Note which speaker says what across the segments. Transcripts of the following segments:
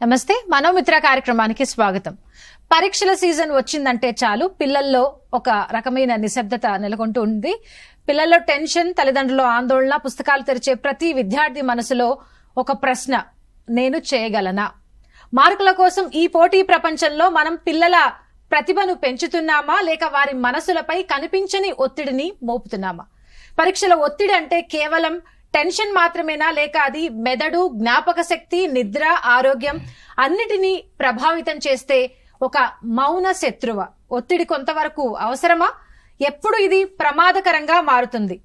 Speaker 1: నమస్తే, మనోమిత్ర కార్యక్రమానికి స్వాగతం. పరీక్షల సీజన్ వచ్చిందంటే చాలు పిల్లల్లో ఒక రకమైన నిశ్శబ్దత నెలకొంటూ ఉంది. పిల్లల్లో టెన్షన్, తల్లిదండ్రుల ఆందోళన, పుస్తకాలు తెరిచే ప్రతి విద్యార్థి మనసులో ఒక ప్రశ్న: నేను చేయగలనా? మార్కుల కోసం ఈ పోటీ ప్రపంచంలో మనం పిల్లల ప్రతిభను పెంచుతున్నామా, లేక వారి మనసులపై కనిపించని ఒత్తిడిని మోపుతున్నామా? పరీక్షల ఒత్తిడి అంటే కేవలం టెన్షన్ మాత్రమేనా, లేక అది మెదడు, జ్ఞాపక శక్తి, నిద్ర, ఆరోగ్యం అన్నిటినీ ప్రభావితం చేస్తే ఒక మౌన శత్రువ? ఒత్తిడి కొంతవరకు అవసరమా? ఎప్పుడు ఇది ప్రమాదకరంగా మారుతుంది?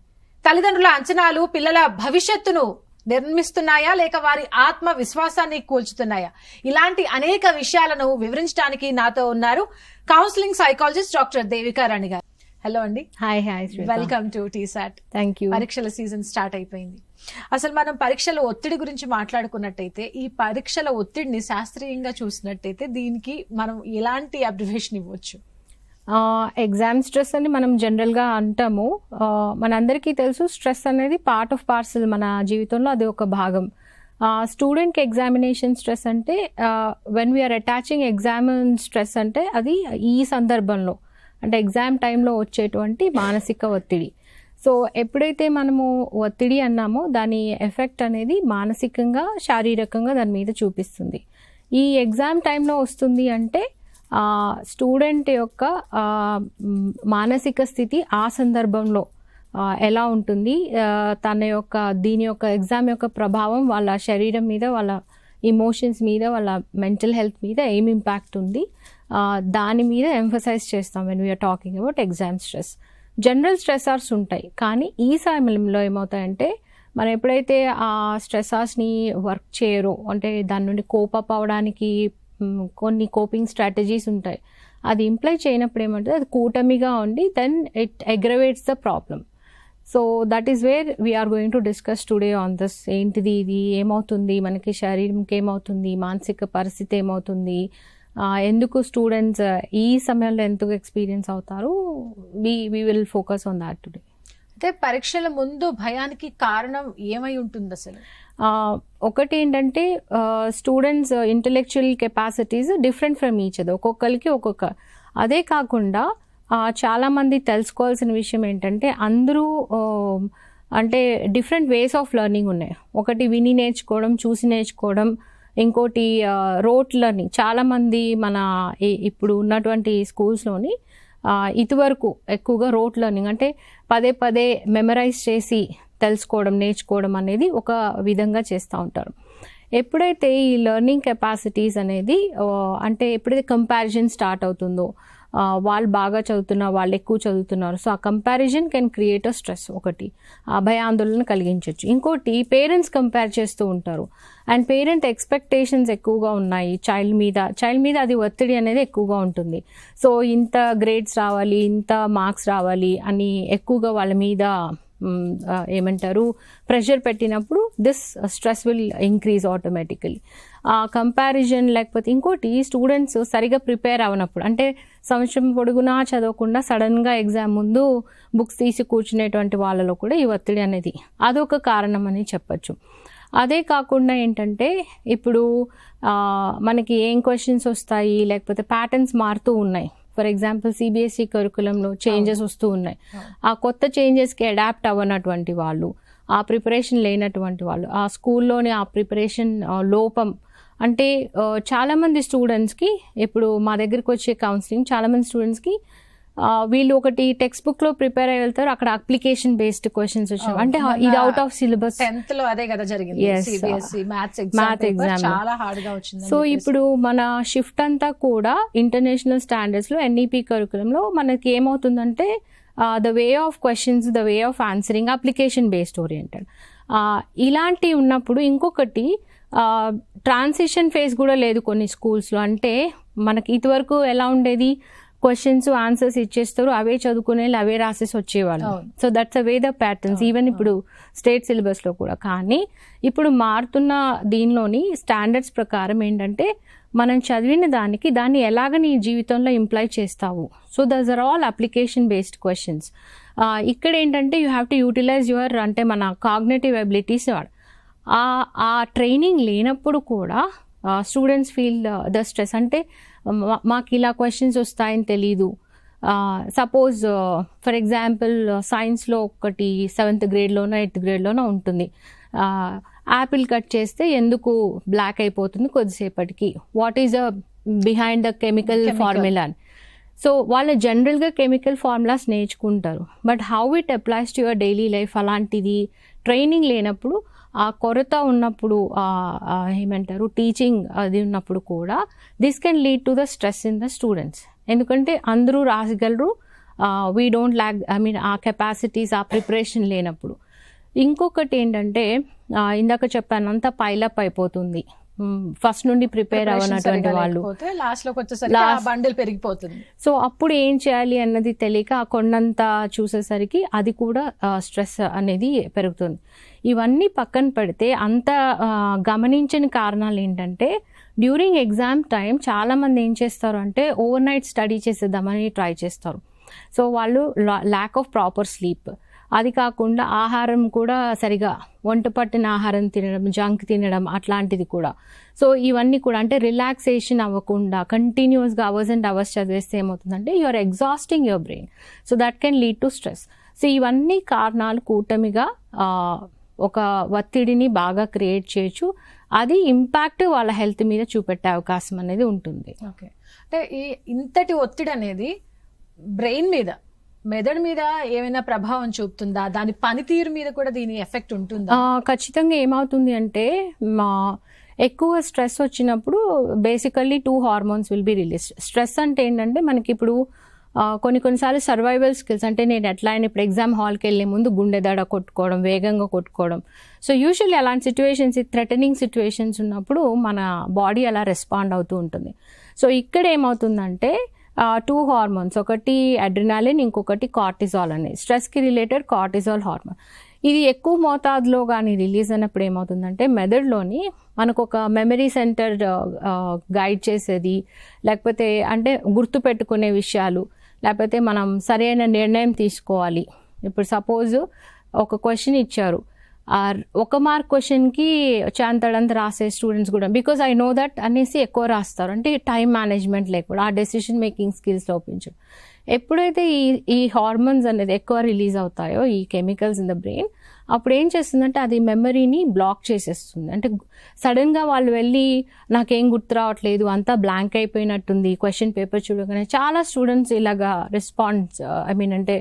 Speaker 1: తల్లిదండ్రుల అంచనాలు పిల్లల భవిష్యత్తును నిర్మిస్తున్నాయా, లేక వారి ఆత్మ విశ్వాసాన్ని కూల్చుతున్నాయా? ఇలాంటి అనేక విషయాలను వివరించడానికి నాతో ఉన్నారు counselling psychologist doctor Devika Rani గారు. హలో అండి.
Speaker 2: Hi.
Speaker 1: Welcome to T-SAT.
Speaker 2: Thank you.
Speaker 1: పరీక్షల సీజన్ స్టార్ట్ అయిపోయింది. అసలు మనం పరీక్షల ఒత్తిడి గురించి మాట్లాడుకున్నట్టయితే, ఈ పరీక్షల ఒత్తిడిని శాస్త్రీయంగా చూసినట్టయితే దీనికి మనం ఎలాంటి అబ్రివేషన్ ఇవ్వచ్చు?
Speaker 2: ఎగ్జామ్ స్ట్రెస్ అని మనం జనరల్గా అంటాము. మనందరికీ తెలుసు, స్ట్రెస్ అనేది పార్ట్ ఆఫ్ పార్సల్ మన జీవితంలో, అది ఒక భాగం. స్టూడెంట్కి ఎగ్జామినేషన్ స్ట్రెస్ అంటే, when we're attaching exam stress అంటే అది ఈ సందర్భంలో, అంటే ఎగ్జామ్ టైంలో వచ్చేటువంటి మానసిక ఒత్తిడి. సో ఎప్పుడైతే మనము ఒత్తిడి అన్నామో దాని ఎఫెక్ట్ అనేది మానసికంగా, శారీరకంగా దాని మీద చూపిస్తుంది. ఈ ఎగ్జామ్ టైంలో వస్తుంది అంటే స్టూడెంట్ యొక్క మానసిక స్థితి ఆ సందర్భంలో ఎలా ఉంటుంది, తన యొక్క దీని యొక్క ఎగ్జామ్ యొక్క ప్రభావం వాళ్ళ శరీరం మీద, వాళ్ళ ఇమోషన్స్ మీద, వాళ్ళ మెంటల్ హెల్త్ మీద ఏం ఇంపాక్ట్ ఉంది, దాని మీద ఎంఫసైజ్ చేస్తాం when we're talking about exam stress. General stressors ఉంటాయి, కానీ ఈ సమయంలో ఏమవుతాయంటే, మనం ఎప్పుడైతే ఆ స్ట్రెసర్స్ని వర్క్ చేయరో, అంటే దాని నుండి కోపప్ అవడానికి కొన్ని కోపింగ్ స్ట్రాటజీస్ ఉంటాయి, అది ఇంప్లై చేయనప్పుడు ఏమంటుంది, అది కూటమిగా ఉండి then it aggravates the problem. So that is where we're going to discuss today on this. ఏంటిది ఇది, ఏమవుతుంది మనకి, శరీరంకి ఏమవుతుంది, మానసిక పరిస్థితి ఏమవుతుంది, ఎందుకు స్టూడెంట్స్ ఈ సమయంలో ఎందుకు ఎక్స్పీరియన్స్ అవుతారు, we will focus on that today.
Speaker 1: అయితే పరీక్షల ముందు భయానికి కారణం ఏమై ఉంటుంది అసలు?
Speaker 2: ఒకటి ఏంటంటే, students intellectual capacities different from each other, ఒక్కొక్కరికి ఒక్కొక్క. అదే కాకుండా చాలామంది తెలుసుకోవాల్సిన విషయం ఏంటంటే, అందరూ అంటే డిఫరెంట్ వేస్ ఆఫ్ లెర్నింగ్ ఉన్నాయి. ఒకటి విని నేర్చుకోవడం, చూసి నేర్చుకోవడం, ఇంకోటి రోట్ లెర్నింగ్. చాలామంది మన ఇప్పుడు ఉన్నటువంటి స్కూల్స్లోని ఇదివరకు ఎక్కువగా రోట్ లెర్నింగ్, అంటే పదే పదే మెమరైజ్ చేసి తెలుసుకోవడం, నేర్చుకోవడం అనేది ఒక విధంగా చేస్తూ ఉంటారు. ఎప్పుడైతే ఈ లెర్నింగ్ కెపాసిటీస్ అనేది, అంటే ఎప్పుడైతే కంపారిజన్ స్టార్ట్ అవుతుందో, వాళ్ళు బాగా చదువుతున్నారు, వాళ్ళు ఎక్కువ చదువుతున్నారు, సో ఆ comparison can create a stress. ఒకటి భయాందోళన కలిగించవచ్చు. ఇంకోటి పేరెంట్స్ కంపేర్ చేస్తూ ఉంటారు, అండ్ పేరెంట్ ఎక్స్పెక్టేషన్స్ ఎక్కువగా ఉన్నాయి చైల్డ్ మీద అది ఒత్తిడి అనేది ఎక్కువగా ఉంటుంది. సో ఇంత గ్రేడ్స్ రావాలి, ఇంత మార్క్స్ రావాలి అని ఎక్కువగా వాళ్ళ మీద ఏమంటారు ప్రెషర్ పెట్టినప్పుడు this stress will increase automatically. Comparison, లేకపోతే ఇంకోటి స్టూడెంట్స్ సరిగా ప్రిపేర్ అవనప్పుడు, అంటే సంవత్సరం పొడుగునా చదవకుండా సడన్గా ఎగ్జామ్ ముందు బుక్స్ తీసి కూర్చునేటువంటి వాళ్ళలో కూడా ఈ ఒత్తిడి అనేది అదొక కారణం అని చెప్పచ్చు. అదే కాకుండా ఏంటంటే, ఇప్పుడు మనకి ఏం క్వశ్చన్స్ వస్తాయి, లేకపోతే ప్యాటర్న్స్ మారుతూ ఉన్నాయి. ఫర్ ఎగ్జాంపుల్ సిబిఎస్ఈ కరికులంలో చేంజెస్ వస్తూ ఉన్నాయి. ఆ కొత్త చేంజెస్కి అడాప్ట్ అవ్వనటువంటి వాళ్ళు, ఆ ప్రిపరేషన్ లేనటువంటి వాళ్ళు, ఆ స్కూల్లోని ఆ ప్రిపరేషన్ లోపం, అంటే చాలామంది స్టూడెంట్స్కి, ఇప్పుడు మా దగ్గరికి వచ్చే కౌన్సిలింగ్ చాలామంది స్టూడెంట్స్కి వీళ్ళు ఒకటి టెక్స్ట్ బుక్ లో ప్రిపేర్ అయ్యి వెళ్తారు, అక్కడ అప్లికేషన్ బేస్డ్ క్వశ్చన్స్ వచ్చాయి, అంటే ఇది అవుట్ ఆఫ్ సిలబస్.
Speaker 1: 10th లో అదే కదా జరిగింది, సిబిఎస్ఈ మ్యాథ్స్ ఎగ్జామ్ చాలా హార్డ్ గా వచ్చింది.
Speaker 2: సో ఇప్పుడు మన షిఫ్ట్ అంతా కూడా ఇంటర్నేషనల్ స్టాండర్డ్స్ లో ఎన్ఈపి కరికులంలో మనకి ఏమవుతుందంటే, the way of questions, the way of answering application based oriented. ఇలాంటి ఉన్నప్పుడు ఇంకొకటి ట్రాన్సిషన్ ఫేజ్ కూడా లేదు కొన్ని స్కూల్స్లో. అంటే మనకి ఇదివరకు ఎలా ఉండేది, క్వశ్చన్స్ ఆన్సర్స్ ఇచ్చేస్తారు, అవే చదువుకునే అవే రాసేసి వచ్చేవాళ్ళు. So that's a way the patterns even ఇప్పుడు స్టేట్ సిలబస్లో కూడా. కానీ ఇప్పుడు మారుతున్న దీనిలోని స్టాండర్డ్స్ ప్రకారం ఏంటంటే, మనం చదివిన దాన్ని ఎలాగ నీ జీవితంలో ఇంప్లై చేస్తావు. So these are all application based questions. ఇక్కడ ఏంటంటే you have to utilize your, అంటే మన కాగ్నేటివ్ ఎబిలిటీస్. ఆ ట్రైనింగ్ లేనప్పుడు కూడా స్టూడెంట్స్ ఫీల్ ద స్ట్రెస్. అంటే మాకు ఇలా క్వశ్చన్స్ వస్తాయని తెలీదు. సపోజ్ ఫర్ ఎగ్జాంపుల్ సైన్స్లో ఒకటి 7th గ్రేడ్లోనో 8th గ్రేడ్లోనో ఉంటుంది. యాపిల్ కట్ చేస్తే ఎందుకు బ్లాక్ అయిపోతుంది కొద్దిసేపటికి, what is behind the chemical formula. So వాళ్ళు జనరల్గా కెమికల్ ఫార్ములాస్ నేర్చుకుంటారు, but how it applies to your daily life అలాంటిది ట్రైనింగ్ లేనప్పుడు, ఆ కొరత ఉన్నప్పుడు, ఏమంటారు టీచింగ్ అది ఉన్నప్పుడు కూడా this can lead to the stress in the students. ఎందుకంటే అందరూ రాసగలరు, వీ డోంట్ ల్యాక్, ఆ కెపాసిటీస్, ఆ ప్రిపరేషన్ లేనప్పుడు. ఇంకొకటి ఏంటంటే ఇందాక చెప్పాను, అంతా పైలప్ అయిపోతుంది. ఫస్ట్ నుండి ప్రిపేర్ అవ్వనటువంటి వాళ్ళు
Speaker 1: బండిల్ పెరిగిపోతుంది.
Speaker 2: సో అప్పుడు ఏం చేయాలి అన్నది తెలియక ఆ కొండంతా చూసేసరికి అది కూడా స్ట్రెస్ అనేది పెరుగుతుంది. ఇవన్నీ పక్కన పెడితే అంత గమనించని కారణాలు ఏంటంటే, డ్యూరింగ్ ఎగ్జామ్ టైం చాలామంది ఏం చేస్తారు అంటే ఓవర్ నైట్ స్టడీ చేసేద్దామని ట్రై చేస్తారు. సో వాళ్ళు ల్యాక్ ఆఫ్ ప్రాపర్ స్లీప్, అది కాకుండా ఆహారం కూడా సరిగా వంట పట్టిన ఆహారం తినడం, జంక్ తినడం అట్లాంటిది కూడా. సో ఇవన్నీ కూడా అంటే రిలాక్సేషన్ అవ్వకుండా కంటిన్యూస్గా అవర్స్ అండ్ అవర్స్ చదివేస్తే ఏమవుతుందంటే you are exhausting your brain. So that can lead to stress. So ఇవన్నీ కారణాలు కూటమిగా ఒక ఒత్తిడిని బాగా క్రియేట్ చేయొచ్చు. అది ఇంపాక్ట్ వాళ్ళ హెల్త్ మీద చూపెట్టే అవకాశం అనేది ఉంటుంది.
Speaker 1: ఓకే, అంటే ఈ ఇంతటి ఒత్తిడి అనేది బ్రెయిన్ మీద, మెదడు మీద ఏమైనా ప్రభావం చూపుతుందా? దాని పనితీరు మీద కూడా దీని ఎఫెక్ట్ ఉంటుందా?
Speaker 2: ఖచ్చితంగా ఏమవుతుంది అంటే, ఎక్కువ స్ట్రెస్ వచ్చినప్పుడు basically 2 hormones will be release. Stress అంటే ఏంటంటే మనకి ఇప్పుడు కొన్నిసార్లు సర్వైవల్ స్కిల్స్, అంటే నేను ఎట్లా అయినా ఇప్పుడు ఎగ్జామ్ హాల్కి వెళ్ళే ముందు గుండె దడ కొట్టుకోవడం, వేగంగా కొట్టుకోవడం. సో యూజువల్లీ అలాంటి సిచ్యువేషన్స్, థ్రెటనింగ్ సిచ్యువేషన్స్ ఉన్నప్పుడు మన బాడీ అలా రెస్పాండ్ అవుతూ ఉంటుంది. సో ఇక్కడ ఏమవుతుందంటే 2 హార్మోన్స్, ఒకటి అడ్రినాలిన్, ఇంకొకటి కార్టిజాల్ అనేది స్ట్రెస్కి రిలేటెడ్ కార్టిజాల్ హార్మోన్. ఇది ఎక్కువ మోతాదులో కానీ రిలీజ్ అయినప్పుడు ఏమవుతుందంటే మెదడులోని మనకు ఒక మెమరీ సెంటర్ గైడ్ చేసేది, లేకపోతే అంటే గుర్తు పెట్టుకునే విషయాలు, లేకపోతే మనం సరైన నిర్ణయం తీసుకోవాలి. ఇప్పుడు సపోజ్ ఒక క్వశ్చన్ ఇచ్చారు, 1 మార్క్ క్వశ్చన్కి చాంతడంత రాసే స్టూడెంట్స్ కూడా, బికాజ్ ఐ నో దట్ అనేసి ఎక్కువ రాస్తారు. అంటే టైం మేనేజ్మెంట్ లేకుండా ఆ డెసిషన్ మేకింగ్ స్కిల్స్ లోపించడం. ఎప్పుడైతే ఈ హార్మోన్స్ అనేది ఎక్కువ రిలీజ్ అవుతాయో, ఈ కెమికల్స్ ఇన్ ద బ్రెయిన్, అప్పుడు ఏం చేస్తుందంటే అది మెమరీని బ్లాక్ చేసేస్తుంది. అంటే సడన్గా వాళ్ళు వెళ్ళి నాకేం గుర్తు రావట్లేదు, అంతా బ్లాంక్ అయిపోయినట్టుంది, క్వశ్చన్ పేపర్ చూడగానే చాలా స్టూడెంట్స్ ఇలాగా రెస్పాన్స్ అంటే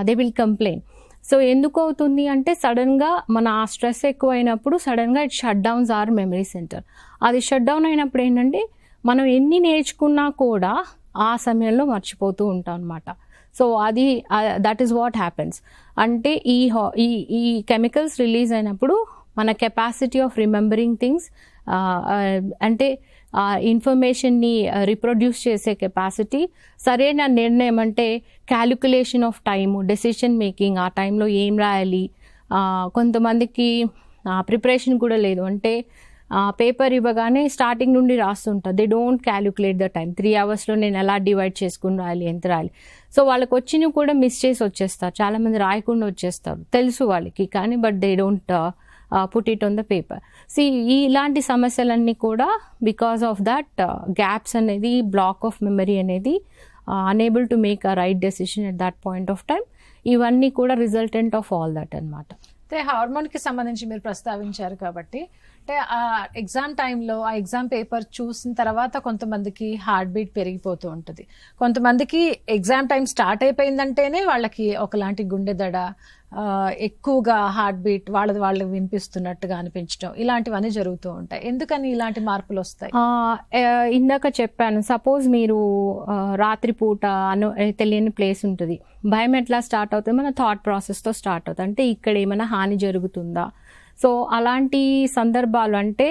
Speaker 2: దే విల్ కంప్లైంట్. సో ఎందుకు అవుతుంది అంటే సడన్గా మన ఆ స్ట్రెస్ ఎక్కువైనప్పుడు సడన్గా it shut downs our memory centre. అది షట్ డౌన్ అయినప్పుడు ఏంటంటే మనం ఎన్ని నేర్చుకున్నా కూడా ఆ సమయంలో మర్చిపోతూ ఉంటాం అనమాట. సో అది దట్ ఈస్ వాట్ హ్యాపెన్స్. అంటే ఈ కెమికల్స్ రిలీజ్ అయినప్పుడు మన కెపాసిటీ ఆఫ్ రిమెంబరింగ్ థింగ్స్, అంటే ఇన్ఫర్మేషన్ని రిప్రొడ్యూస్ చేసే కెపాసిటీ, సరైన నిర్ణయం అంటే calculation of time, decision making, ఆ టైంలో ఏం రాయాలి. కొంతమందికి ప్రిపరేషన్ కూడా లేదు, అంటే పేపర్ ఇవ్వగానే స్టార్టింగ్ నుండి రాస్తుంటారు. They don't calculate the time, 3 అవర్స్లో నేను ఎలా డివైడ్ చేసుకుని రాయాలి, ఎంత రాయాలి. సో వాళ్ళకి వచ్చినవి కూడా మిస్ చేసి వచ్చేస్తారు. చాలామంది రాయకుండా వచ్చేస్తారు, తెలుసు వాళ్ళకి, కానీ but they don't put it on the paper. ఇలాంటి సమస్యలన్నీ కూడా బికాస్ ఆఫ్ దట్ గ్యాప్స్ అనేది, బ్లాక్ ఆఫ్ మెమరీ అనేది, unable to make a right decision at that point of time, ఇవన్నీ కూడా రిజల్టెంట్ ఆఫ్ ఆల్ దట్ అనమాట.
Speaker 1: అయితే హార్మోన్కి సంబంధించి మీరు ప్రస్తావించారు కాబట్టి, అంటే ఆ ఎగ్జామ్ టైంలో ఆ ఎగ్జామ్ పేపర్ చూసిన తర్వాత కొంతమందికి హార్ట్ బీట్ పెరిగిపోతూ ఉంటుంది, కొంతమందికి ఎగ్జామ్ టైం స్టార్ట్ అయిపోయిందంటేనే వాళ్ళకి ఒకలాంటి గుండె దడ, ఎక్కువగా హార్ట్ బీట్ వాళ్ళకి వినిపిస్తున్నట్టుగా అనిపించడం, ఇలాంటివన్నీ జరుగుతూ ఉంటాయి. ఎందుకని ఇలాంటి మార్పులు వస్తాయి?
Speaker 2: ఇందాక చెప్పాను, సపోజ్ మీరు రాత్రిపూట తెలియని ప్లేస్ ఉంటుంది, భయం ఎట్లా స్టార్ట్ అవుతుంది, మన థాట్ ప్రాసెస్తో స్టార్ట్ అవుతుంది, అంటే ఇక్కడ ఏమైనా హాని జరుగుతుందా. సో అలాంటి సందర్భాలు, అంటే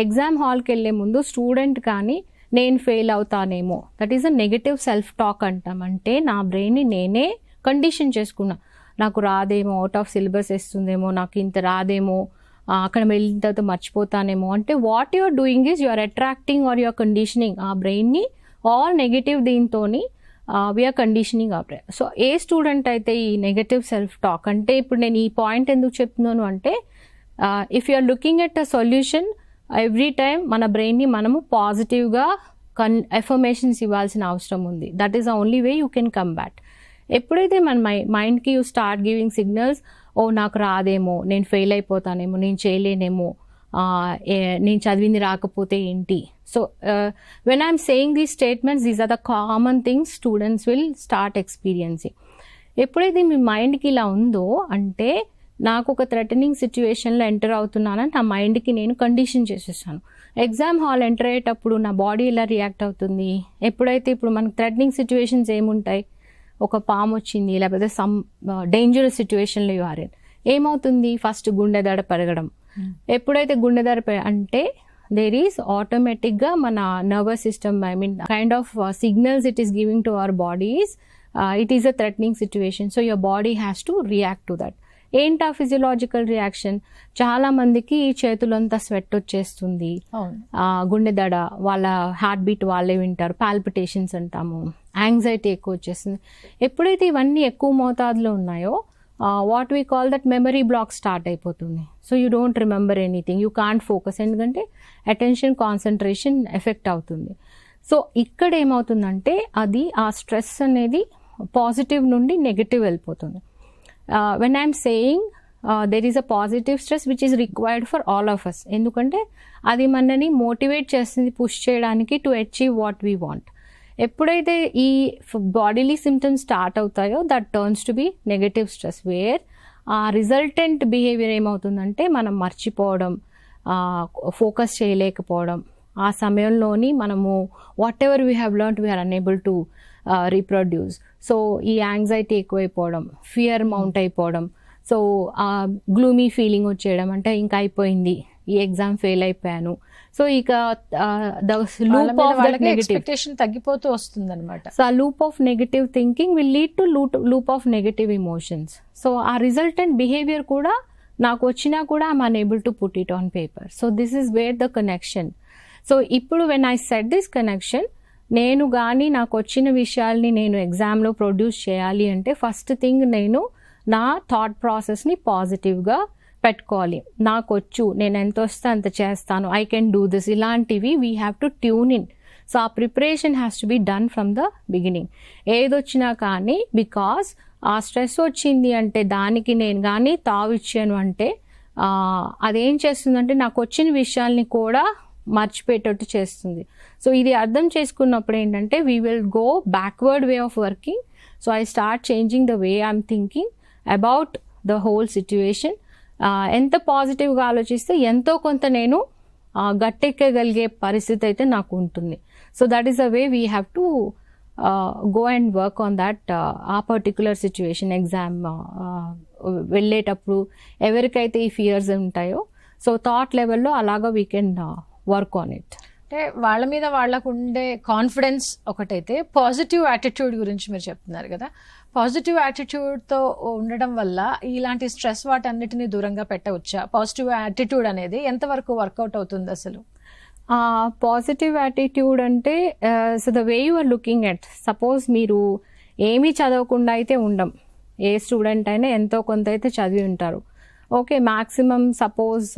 Speaker 2: ఎగ్జామ్ హాల్కి వెళ్ళే ముందు స్టూడెంట్ కానీ నేను ఫెయిల్ అవుతానేమో, that is a negative self talk అంటాం. అంటే నా బ్రెయిన్ని నేనే కండిషన్ చేసుకున్నా, నాకు రాదేమో, అవుట్ ఆఫ్ సిలబస్ వేస్తుందేమో, నాకు ఇంత రాదేమో, అక్కడ వెళ్ళిన తర్వాత మర్చిపోతానేమో. అంటే what you're doing is you're attracting or you're conditioning ఆ బ్రెయిన్ని ఆల్ నెగటివ్ దీంతో వీఆర్ కండిషనింగ్ ఆ బ్రెయిన్. సో ఏ స్టూడెంట్ అయితే ఈ నెగటివ్ సెల్ఫ్ టాక్, అంటే ఇప్పుడు నేను ఈ పాయింట్ ఎందుకు చెప్తున్నాను అంటే, if you're looking at a solution every time మన బ్రెయిన్ని మనము పాజిటివ్గా ఎఫర్మేషన్స్ ఇవ్వాల్సిన అవసరం ఉంది. That is the only way you can come back. ఎప్పుడైతే మన మైండ్కి యూ స్టార్ట్ గివింగ్ సిగ్నల్స్, ఓ నాకు రాదేమో, నేను ఫెయిల్ అయిపోతానేమో, నేను చేయలేనేమో, నేను చదివింది రాకపోతే ఏంటి. So when I'm saying these statements, these are the common things students will start experiencing. ఎప్పుడైతే మీ మైండ్కి ఇలా ఉందో అంటే నాకు ఒక థ్రెటనింగ్ సిచ్యువేషన్లో ఎంటర్ అవుతున్నానని నా మైండ్కి నేను కండిషన్ చేసేసాను. ఎగ్జామ్ హాల్ ఎంటర్ అయ్యేటప్పుడు నా బాడీ ఎలా రియాక్ట్ అవుతుంది, ఎప్పుడైతే ఇప్పుడు మనకు థ్రెటనింగ్ సిచ్యువేషన్స్ ఏముంటాయి, ఒక పాము వచ్చింది లేకపోతే సమ్ డేంజరస్ సిచ్యువేషన్లో యు ఆర్ ఇన్, ఏమవుతుంది, ఫస్ట్ గుండె దడ పెరగడం. ఎప్పుడైతే గుండె దడ అంటే దేర్ ఈస్ ఆటోమేటిక్గా మన nervous system, I mean kind of signals it is giving to our bodies, it is a threatening situation. So your body has to react to that. ఏంటా ఫిజియలాజికల్ రియాక్షన్? చాలా మందికి చేతులంతా స్వెట్ వచ్చేస్తుంది, గుండె దడ, వాళ్ళ heart beat వాళ్ళే వింటారు, palpitations అంటాము, యాంగ్జైటీ ఎక్కువ వచ్చేస్తుంది. ఎప్పుడైతే ఇవన్నీ ఎక్కువ మోతాదులో ఉన్నాయో what we call that memory block start అయిపోతుంది. So you don't remember anything, you can't focus, ఎందుకంటే అటెన్షన్ కాన్సన్ట్రేషన్ ఎఫెక్ట్ అవుతుంది. సో ఇక్కడ ఏమవుతుందంటే అది ఆ స్ట్రెస్ అనేది పాజిటివ్ నుండి నెగటివ్ వెళ్ళిపోతుంది. when I'm saying there is a positive stress which is required for all of us, ఎందుకంటే అది మనని మోటివేట్ చేస్తుంది, పుష్ చేయడానికి to achieve what we want. ఎప్పుడైతే ఈ బాడీలీ సిమ్టమ్స్ స్టార్ట్ అవుతాయో that turns to be negative stress, where ఆ resultant behaviour ఏమవుతుందంటే మనం మర్చిపోవడం, ఫోకస్ చేయలేకపోవడం, ఆ సమయంలోని మనము whatever we have learned we're unable to reproduce. So ఈ యాంగ్జైటీ ఎక్కువైపోవడం, ఫియర్ మౌంట్ అయిపోవడం, సో గ్లూమీ ఫీలింగ్ వచ్చేయడం, అంటే ఇంకా అయిపోయింది, ఈ ఎగ్జామ్ ఫెయిల్ అయిపోయాను. సో ఇక లూప్ ఆఫ్
Speaker 1: ఎక్స్పెక్టేషన్ తగ్గిపోతూ వస్తుంది అనమాట.
Speaker 2: సో ఆ loop of negative thinking will lead to loop of negative emotions. So ఆ రిజల్టెంట్ బిహేవియర్ కూడా నాకు వచ్చినా కూడా I'm unable to put it on paper. So this is where the connection. So ఇప్పుడు when I set this connection, నేను కానీ నాకు వచ్చిన విషయాల్ని నేను ఎగ్జామ్లో ప్రొడ్యూస్ చేయాలి అంటే ఫస్ట్ థింగ్ నేను నా థాట్ ప్రాసెస్ని పాజిటివ్గా పెట్టుకోవాలి. నాకు వచ్చు, నేను ఎంత వస్తే అంత చేస్తాను, ఐ కెన్ డూ దిస్, ఇలాంటివి we have to tune in. So ఆ preparation has to be done from the beginning. ఏదొచ్చినా కానీ, బికాస్ ఆ స్ట్రెస్ వచ్చింది అంటే దానికి నేను కానీ తావిచ్చాను అంటే అదేం చేస్తుందంటే నాకు వచ్చిన విషయాల్ని కూడా మర్చిపోయేటట్టు చేస్తుంది. సో ఇది అర్థం చేసుకున్నప్పుడు ఏంటంటే we will go backward way of working. So I start changing the way I'm thinking about the whole situation. ఎంత పాజిటివ్గా ఆలోచిస్తే ఎంతో కొంత నేను గట్టెక్కగలిగే పరిస్థితి అయితే నాకు ఉంటుంది. So that is the way we have to go and work on that ఆ పర్టికులర్ సిచ్యువేషన్. ఎగ్జామ్ వెళ్ళేటప్పుడు ఎవరికైతే ఈ ఫియర్స్ ఉంటాయో, సో థాట్ లెవెల్లో అలాగా we can work on it.
Speaker 1: అంటే వాళ్ళ మీద వాళ్ళకు ఉండే కాన్ఫిడెన్స్ ఒకటైతే, పాజిటివ్ యాటిట్యూడ్ గురించి మీరు చెప్తున్నారు కదా, పాజిటివ్ యాటిట్యూడ్తో ఉండడం వల్ల ఇలాంటి స్ట్రెస్ వాటన్నిటిని దూరంగా పెట్టవచ్చా? పాజిటివ్ యాటిట్యూడ్ అనేది ఎంతవరకు వర్కౌట్ అవుతుంది అసలు?
Speaker 2: పాజిటివ్ యాటిట్యూడ్ అంటే so the way you are looking at, suppose మీరు ఏమీ చదవకుండా అయితే ఉండం, ఏ స్టూడెంట్ అయినా ఎంతో కొంత అయితే చదివి ఉంటారు. ఓకే, మ్యాక్సిమం సపోజ్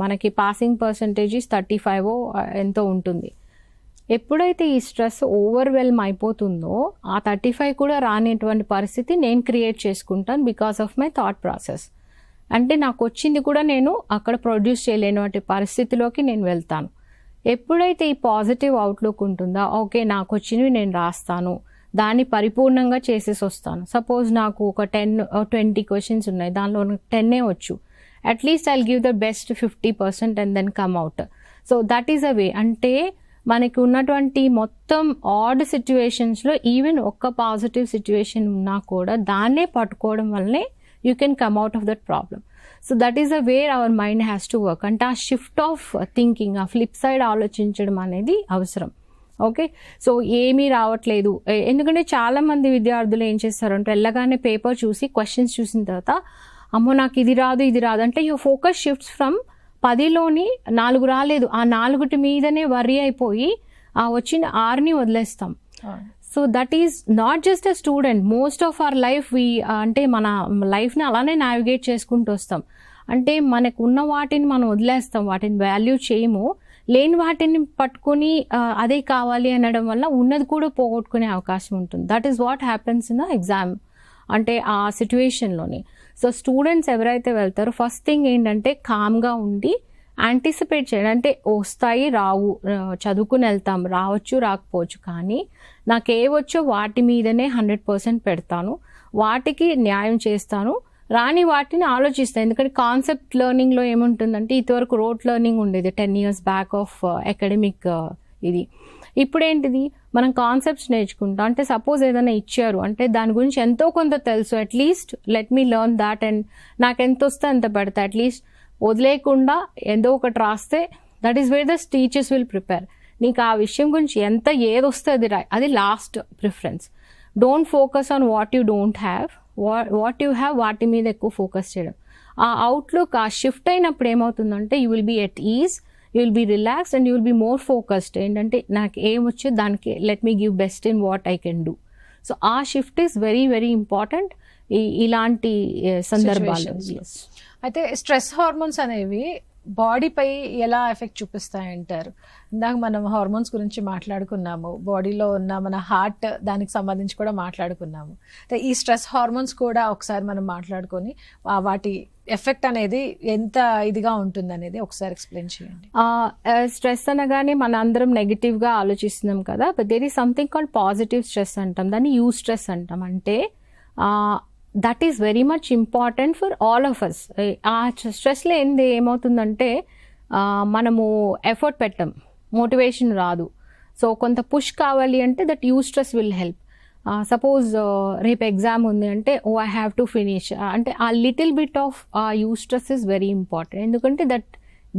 Speaker 2: మనకి పాసింగ్ పర్సంటేజ్ 35 ఎంతో ఉంటుంది. ఎప్పుడైతే ఈ స్ట్రెస్ ఓవర్వెల్మ్ అయిపోతుందో ఆ 35 కూడా రానిటువంటి పరిస్థితి నేను క్రియేట్ చేసుకుంటాను because of my thought process. అంటే నాకు వచ్చింది కూడా నేను అక్కడ ప్రొడ్యూస్ చేయలేనటువంటి పరిస్థితిలోకి నేను వెళ్తాను. ఎప్పుడైతే ఈ పాజిటివ్ అవుట్లుక్ ఉంటుందో, ఓకే నాకు వచ్చినవి నేను రాస్తాను, దాన్ని పరిపూర్ణంగా చేసేసి వస్తాను. సపోజ్ నాకు ఒక 10-20 క్వశ్చన్స్ ఉన్నాయి, దానిలో 10 వచ్చు, at least I'll give the best 50% and then come out. So that is a way. అంటే మనకి ఉన్నటువంటి మొత్తం ఆడ్ సిచ్యువేషన్స్లో ఈవెన్ ఒక్క పాజిటివ్ సిచ్యువేషన్ ఉన్నా కూడా దాన్నే పట్టుకోవడం వల్లనే you can come out of that problem. So that is the wear our mind has to work. అంటే ఆ షిఫ్ట్ ఆఫ్ థింకింగ్, ఆ ఫ్లిప్ సైడ్ ఆలోచించడం అనేది అవసరం. ఓకే, సో ఏమీ రావట్లేదు, ఎందుకంటే చాలామంది విద్యార్థులు ఏం చేస్తారంటే వెళ్ళగానే పేపర్ చూసి క్వశ్చన్స్ చూసిన తర్వాత అమ్మో నాకు ఇది రాదు ఇది రాదు అంటే యువర్ ఫోకస్ షిఫ్ట్స్ ఫ్రమ్ 10లోని 4 రాలేదు, ఆ 4 మీదనే వర్రీ అయిపోయి ఆ వచ్చిన 6ని వదిలేస్తాం. So that is not just a student, most of our life అంటే మన లైఫ్ని అలానే నావిగేట్ చేసుకుంటూ వస్తాం. అంటే మనకు ఉన్న వాటిని మనం వదిలేస్తాం, వాటిని వాల్యూ చేయము. లేని వాటిని పట్టుకొని అదే కావాలి అనడం వల్ల ఉన్నది కూడా పోగొట్టుకునే అవకాశం ఉంటుంది. That is what happens in the exam, అంటే ఆ సిచ్యువేషన్లోని. సో స్టూడెంట్స్ ఎవరైతే వెళ్తారో ఫస్ట్ థింగ్ ఏంటంటే కామ్గా ఉండి యాంటిసిపేట్ చేయడం. అంటే వస్తాయి రావు, చదువుకుని వెళ్తాం, రావచ్చు రాకపోవచ్చు, కానీ నాకు ఏవచ్చో వాటి మీదనే 100% పెడతాను, వాటికి న్యాయం చేస్తాను, రాని వాటిని ఆలోచిస్తాను. ఎందుకంటే కాన్సెప్ట్ లెర్నింగ్లో ఏముంటుందంటే ఇదివరకు రోట్ లెర్నింగ్ ఉండేది 10 years బ్యాక్ ఆఫ్ అకాడమిక్ ఇది. ఇప్పుడేంటిది, మనం కాన్సెప్ట్స్ నేర్చుకుంటాం. అంటే సపోజ్ ఏదైనా ఇచ్చారు అంటే దాని గురించి ఎంతో కొంత తెలుసు, at least let me learn that, and నాకు ఎంత వస్తే అంత పెడతా, అట్లీస్ట్ వదిలేయకుండా ఏదో ఒకటి రాస్తే that is where the teachers will prepare. నీకు ఆ విషయం గురించి ఎంత ఏది వస్తే అది అది last preference. Don't focus on what you don't have, what you have వాటి మీద ఎక్కువ ఫోకస్ చేయడం. ఆ అవుట్లుక్ ఆ షిఫ్ట్ అయినప్పుడు ఏమవుతుందంటే you will be at ease, you will be relaxed and you will be more focused. ఏంటంటే నాకు ఏమొచ్చో దానికి let me give best in what I can do. So ఆ shift is very very important ఇలాంటి సందర్భాలు.
Speaker 1: అయితే స్ట్రెస్ హార్మోన్స్ అనేవి బాడీపై ఎలా ఎఫెక్ట్ చూపిస్తాయంటారు? ఇందాక మనం హార్మోన్స్ గురించి మాట్లాడుకున్నాము, బాడీలో ఉన్న మన హార్ట్ దానికి సంబంధించి కూడా మాట్లాడుకున్నాము. అయితే ఈ స్ట్రెస్ హార్మోన్స్ కూడా ఒకసారి మనం మాట్లాడుకొని వాటి ఎఫెక్ట్ అనేది ఎంత ఇదిగా ఉంటుంది అనేది ఒకసారి ఎక్స్ప్లెయిన్ చేయండి.
Speaker 2: స్ట్రెస్ అనగానే మన అందరం నెగిటివ్గా ఆలోచిస్తున్నాం కదా, but there is something called positive stress అంటాం, దాన్ని యూ స్ట్రెస్ అంటాం. అంటే that is very much important for all of us. ఆ స్ట్రెస్లో ఏమవుతుందంటే మనము ఎఫర్ట్ పెట్టం, మోటివేషన్ రాదు. సో కొంత పుష్ కావాలి అంటే that you stress will help. Suppose రేపు ఎగ్జామ్ ఉంది అంటే ఐ హ్యావ్ టు ఫినిష్ అంటే ఆ little bit of you stress is very important. ఎందుకంటే దట్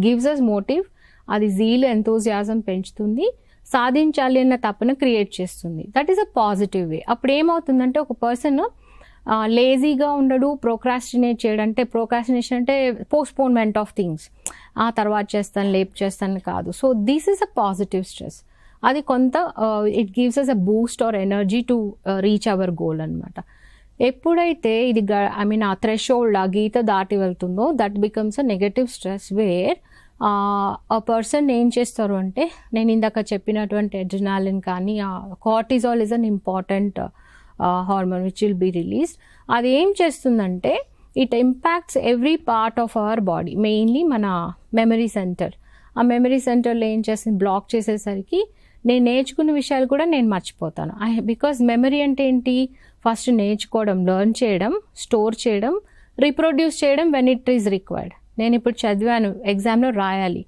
Speaker 2: గివ్స్ అస్ మోటివ్, అది జీల్ ఎంతోజియాజం పెంచుతుంది, సాధించాలి అన్న తపన క్రియేట్ చేస్తుంది. That is a positive way. అప్పుడు ఏమవుతుందంటే ఒక పర్సన్ లేజీగా ఉండడు, ప్రోక్రాస్టినేట్ చేయడం. అంటే ప్రోక్రాస్టినేషన్ అంటే పోస్ట్పోన్మెంట్ ఆఫ్ థింగ్స్, ఆ తర్వాత చేస్తాను లేపు చేస్తాను కాదు. So this is a positive stress. అది కొంత it gives us a boost or energy to reach our goal అనమాట. ఎప్పుడైతే ఇది ఆ థ్రెషోల్డ్, ఆ గీత దాటి వెళ్తుందో that becomes a negative stress, where ఆ పర్సన్ ఏం చేస్తారు అంటే, నేను ఇందాక చెప్పినటువంటి అడ్రినాలిన్ కానీ cortisol is an important hormone which will be released. అది ఏం చేస్తుందంటే it impacts every part of our body, mainly మన మెమరీ సెంటర్. ఆ మెమరీ సెంటర్లో ఏం చేస్తుంది, బ్లాక్ చేసేసరికి నేను నేర్చుకున్న విషయాలు కూడా నేను మర్చిపోతాను. బికాజ్ మెమరీ అంటే ఏంటి, ఫస్ట్ నేర్చుకోవడం, లెర్న్ చేయడం, స్టోర్ చేయడం, రీప్రొడ్యూస్ చేయడం వెన్ ఇట్ ఈస్ రిక్వైర్డ్. నేను ఇప్పుడు చదివాను, ఎగ్జామ్లో రాయాలి,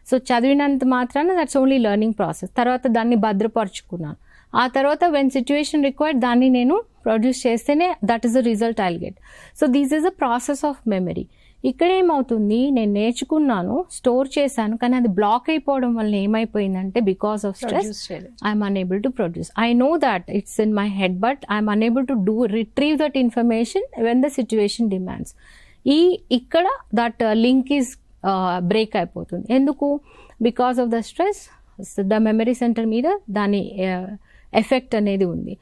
Speaker 2: సో చదివినంత మాత్రాన దట్స్ ఓన్లీ లెర్నింగ్ ప్రాసెస్. తర్వాత దాన్ని భద్రపరుచుకున్నాను, ఆ తర్వాత వెన్ సిచ్యువేషన్ రిక్వైర్డ్ దాన్ని నేను ప్రొడ్యూస్ చేస్తేనే that is the result I get. So this is a process of memory. ఇక్కడ ఏమవుతుంది, నేను నేర్చుకున్నాను, స్టోర్ చేశాను, కానీ అది బ్లాక్ అయిపోవడం వల్ల ఏమైపోయిందంటే because of stress I'm unable to produce. I know that it's in my head, but I'm unable to retrieve that information when the situation demands. ఇక్కడ దట్ లింక్ ఈజ్ బ్రేక్ అయిపోతుంది. ఎందుకు? Because of the stress the memory centre మీద దాని effect అనేది ఉంది.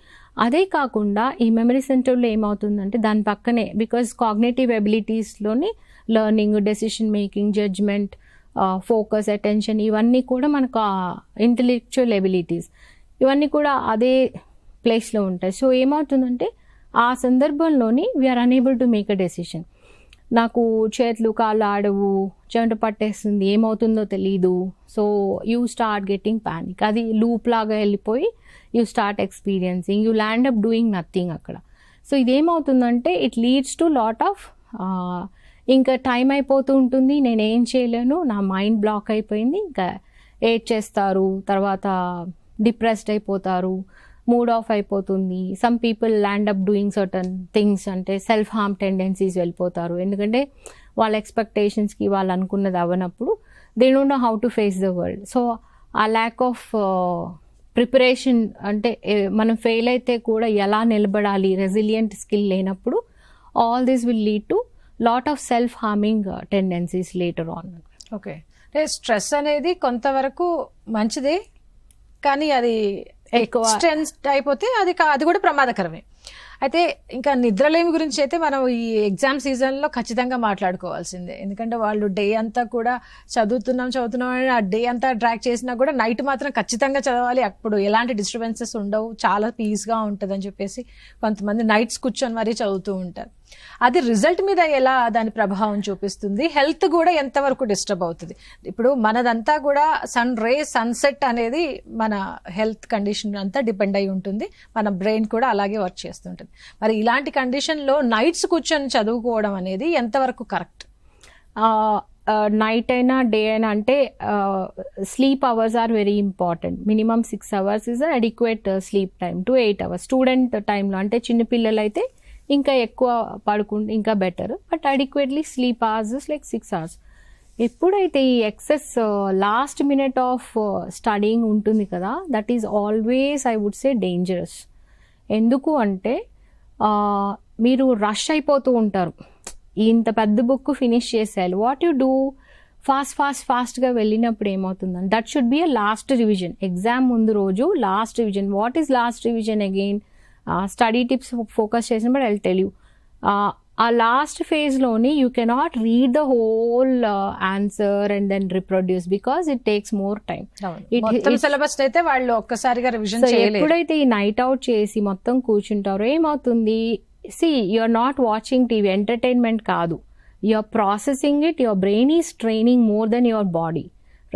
Speaker 2: అదే కాకుండా ఈ మెమరీ సెంటర్లో ఏమవుతుందంటే దాని పక్కనే, బికాజ్ కాగ్నేటివ్ ఎబిలిటీస్లోని learning, decision making, judgement, focus, attention, ఇవన్నీ కూడా మనకు ఇంటెలెక్చువల్ ఎబిలిటీస్, ఇవన్నీ కూడా అదే ప్లేస్లో ఉంటాయి. సో ఏమవుతుందంటే ఆ సందర్భంలోని we're unable to make a decision. నాకు చేతులు కాళ్ళు ఆడవు, చెమట పట్టేస్తుంది, ఏమవుతుందో తెలీదు. So you start getting panic. అది లూప్ లాగా వెళ్ళిపోయి you start experiencing, you land up doing nothing అక్కడ. సో ఇదేమవుతుందంటే it leads to lot of ఇంకా టైం అయిపోతూ ఉంటుంది, నేనేం చేయలేను, నా మైండ్ బ్లాక్ అయిపోయింది, ఇంకా ఏడ్ చేస్తారు, తర్వాత డిప్రెస్డ్ అయిపోతారు, మూడ్ ఆఫ్ అయిపోతుంది. Some people land up doing certain things, అంటే సెల్ఫ్ హార్మ్ టెండెన్సీస్ వెళ్ళిపోతారు. ఎందుకంటే వాళ్ళ ఎక్స్పెక్టేషన్స్కి వాళ్ళు అనుకున్నది అవ్వనప్పుడు they don't know how to face the world. So ఆ ల్యాక్ ఆఫ్ ప్రిపరేషన్, అంటే మనం ఫెయిల్ అయితే కూడా ఎలా నిలబడాలి, రెసిలియంట్ స్కిల్ లేనప్పుడు all this will lead to lot of self harming tendencies later on.
Speaker 1: Okay, అంటే స్ట్రెస్ అనేది కొంతవరకు మంచిదే, కానీ అది ఎక్కువ స్ట్రెస్ అయిపోతే అది కూడా ప్రమాదకరమే. అయితే ఇంకా నిద్రలేమి గురించి అయితే మనం ఈ ఎగ్జామ్ సీజన్లో ఖచ్చితంగా మాట్లాడుకోవాల్సిందే. ఎందుకంటే వాళ్ళు డే అంతా కూడా చదువుతున్నాం అని ఆ డే అంతా డ్రాక్ చేసినా కూడా నైట్ మాత్రం ఖచ్చితంగా చదవాలి. అప్పుడు ఎలాంటి డిస్టర్బెన్సెస్ ఉండవు, చాలా పీస్గా ఉంటుంది అని చెప్పేసి కొంతమంది నైట్స్ కూర్చొని మరీ చదువుతూ ఉంటారు. అది రిజల్ట్ మీద ఎలా దాని ప్రభావం చూపిస్తుంది, హెల్త్ కూడా ఎంతవరకు డిస్టర్బ్ అవుతుంది? ఇప్పుడు మనదంతా కూడా సన్ రే సన్సెట్ అనేది మన హెల్త్ కండిషన్ అంతా డిపెండ్ అయి ఉంటుంది. మన బ్రెయిన్ కూడా అలాగే వర్క్ చేస్తుంటుంది. మరి ఇలాంటి కండిషన్లో నైట్స్ కూర్చొని చదువుకోవడం అనేది ఎంతవరకు కరెక్ట్?
Speaker 2: నైట్ అయినా డే అయినా అంటే sleep hours are very important. Minimum 6 hours is adequate sleep time to 8 hours. Student టైంలో అంటే చిన్నపిల్లలు అయితే ఇంకా ఎక్కువ పడుకుంటే ఇంకా better, but adequately sleep hours like 6 hours. ఎప్పుడైతే ఈ excess last minute of studying ఉంటుంది కదా, that is always I would say dangerous. ఎందుకు అంటే మీరు రష్ అయిపోతూ ఉంటారు, ఇంత పెద్ద బుక్ ఫినిష్ చేసేయాలి. వాట్ యు డూ, ఫాస్ట్గా వెళ్ళినప్పుడు ఏమవుతుందని, that should be a last revision. Exam ముందు రోజు last revision. What is last revision again? Study tips focus చేసినప్పుడు ఐ విల్ టెల్ యూ. ఆ లాస్ట్ ఫేజ్లోని you cannot read the whole answer and then reproduce because it takes more time.
Speaker 1: Syllabus అయితే వాళ్ళు ఒక్కసారిగా revision చేయలేరు.
Speaker 2: ఎప్పుడైతే ఈ night out చేసి మొత్తం కూర్చుంటారో ఏమవుతుంది, you are not watching TV, entertainment కాదు, you are processing it, your brain is training more then your body,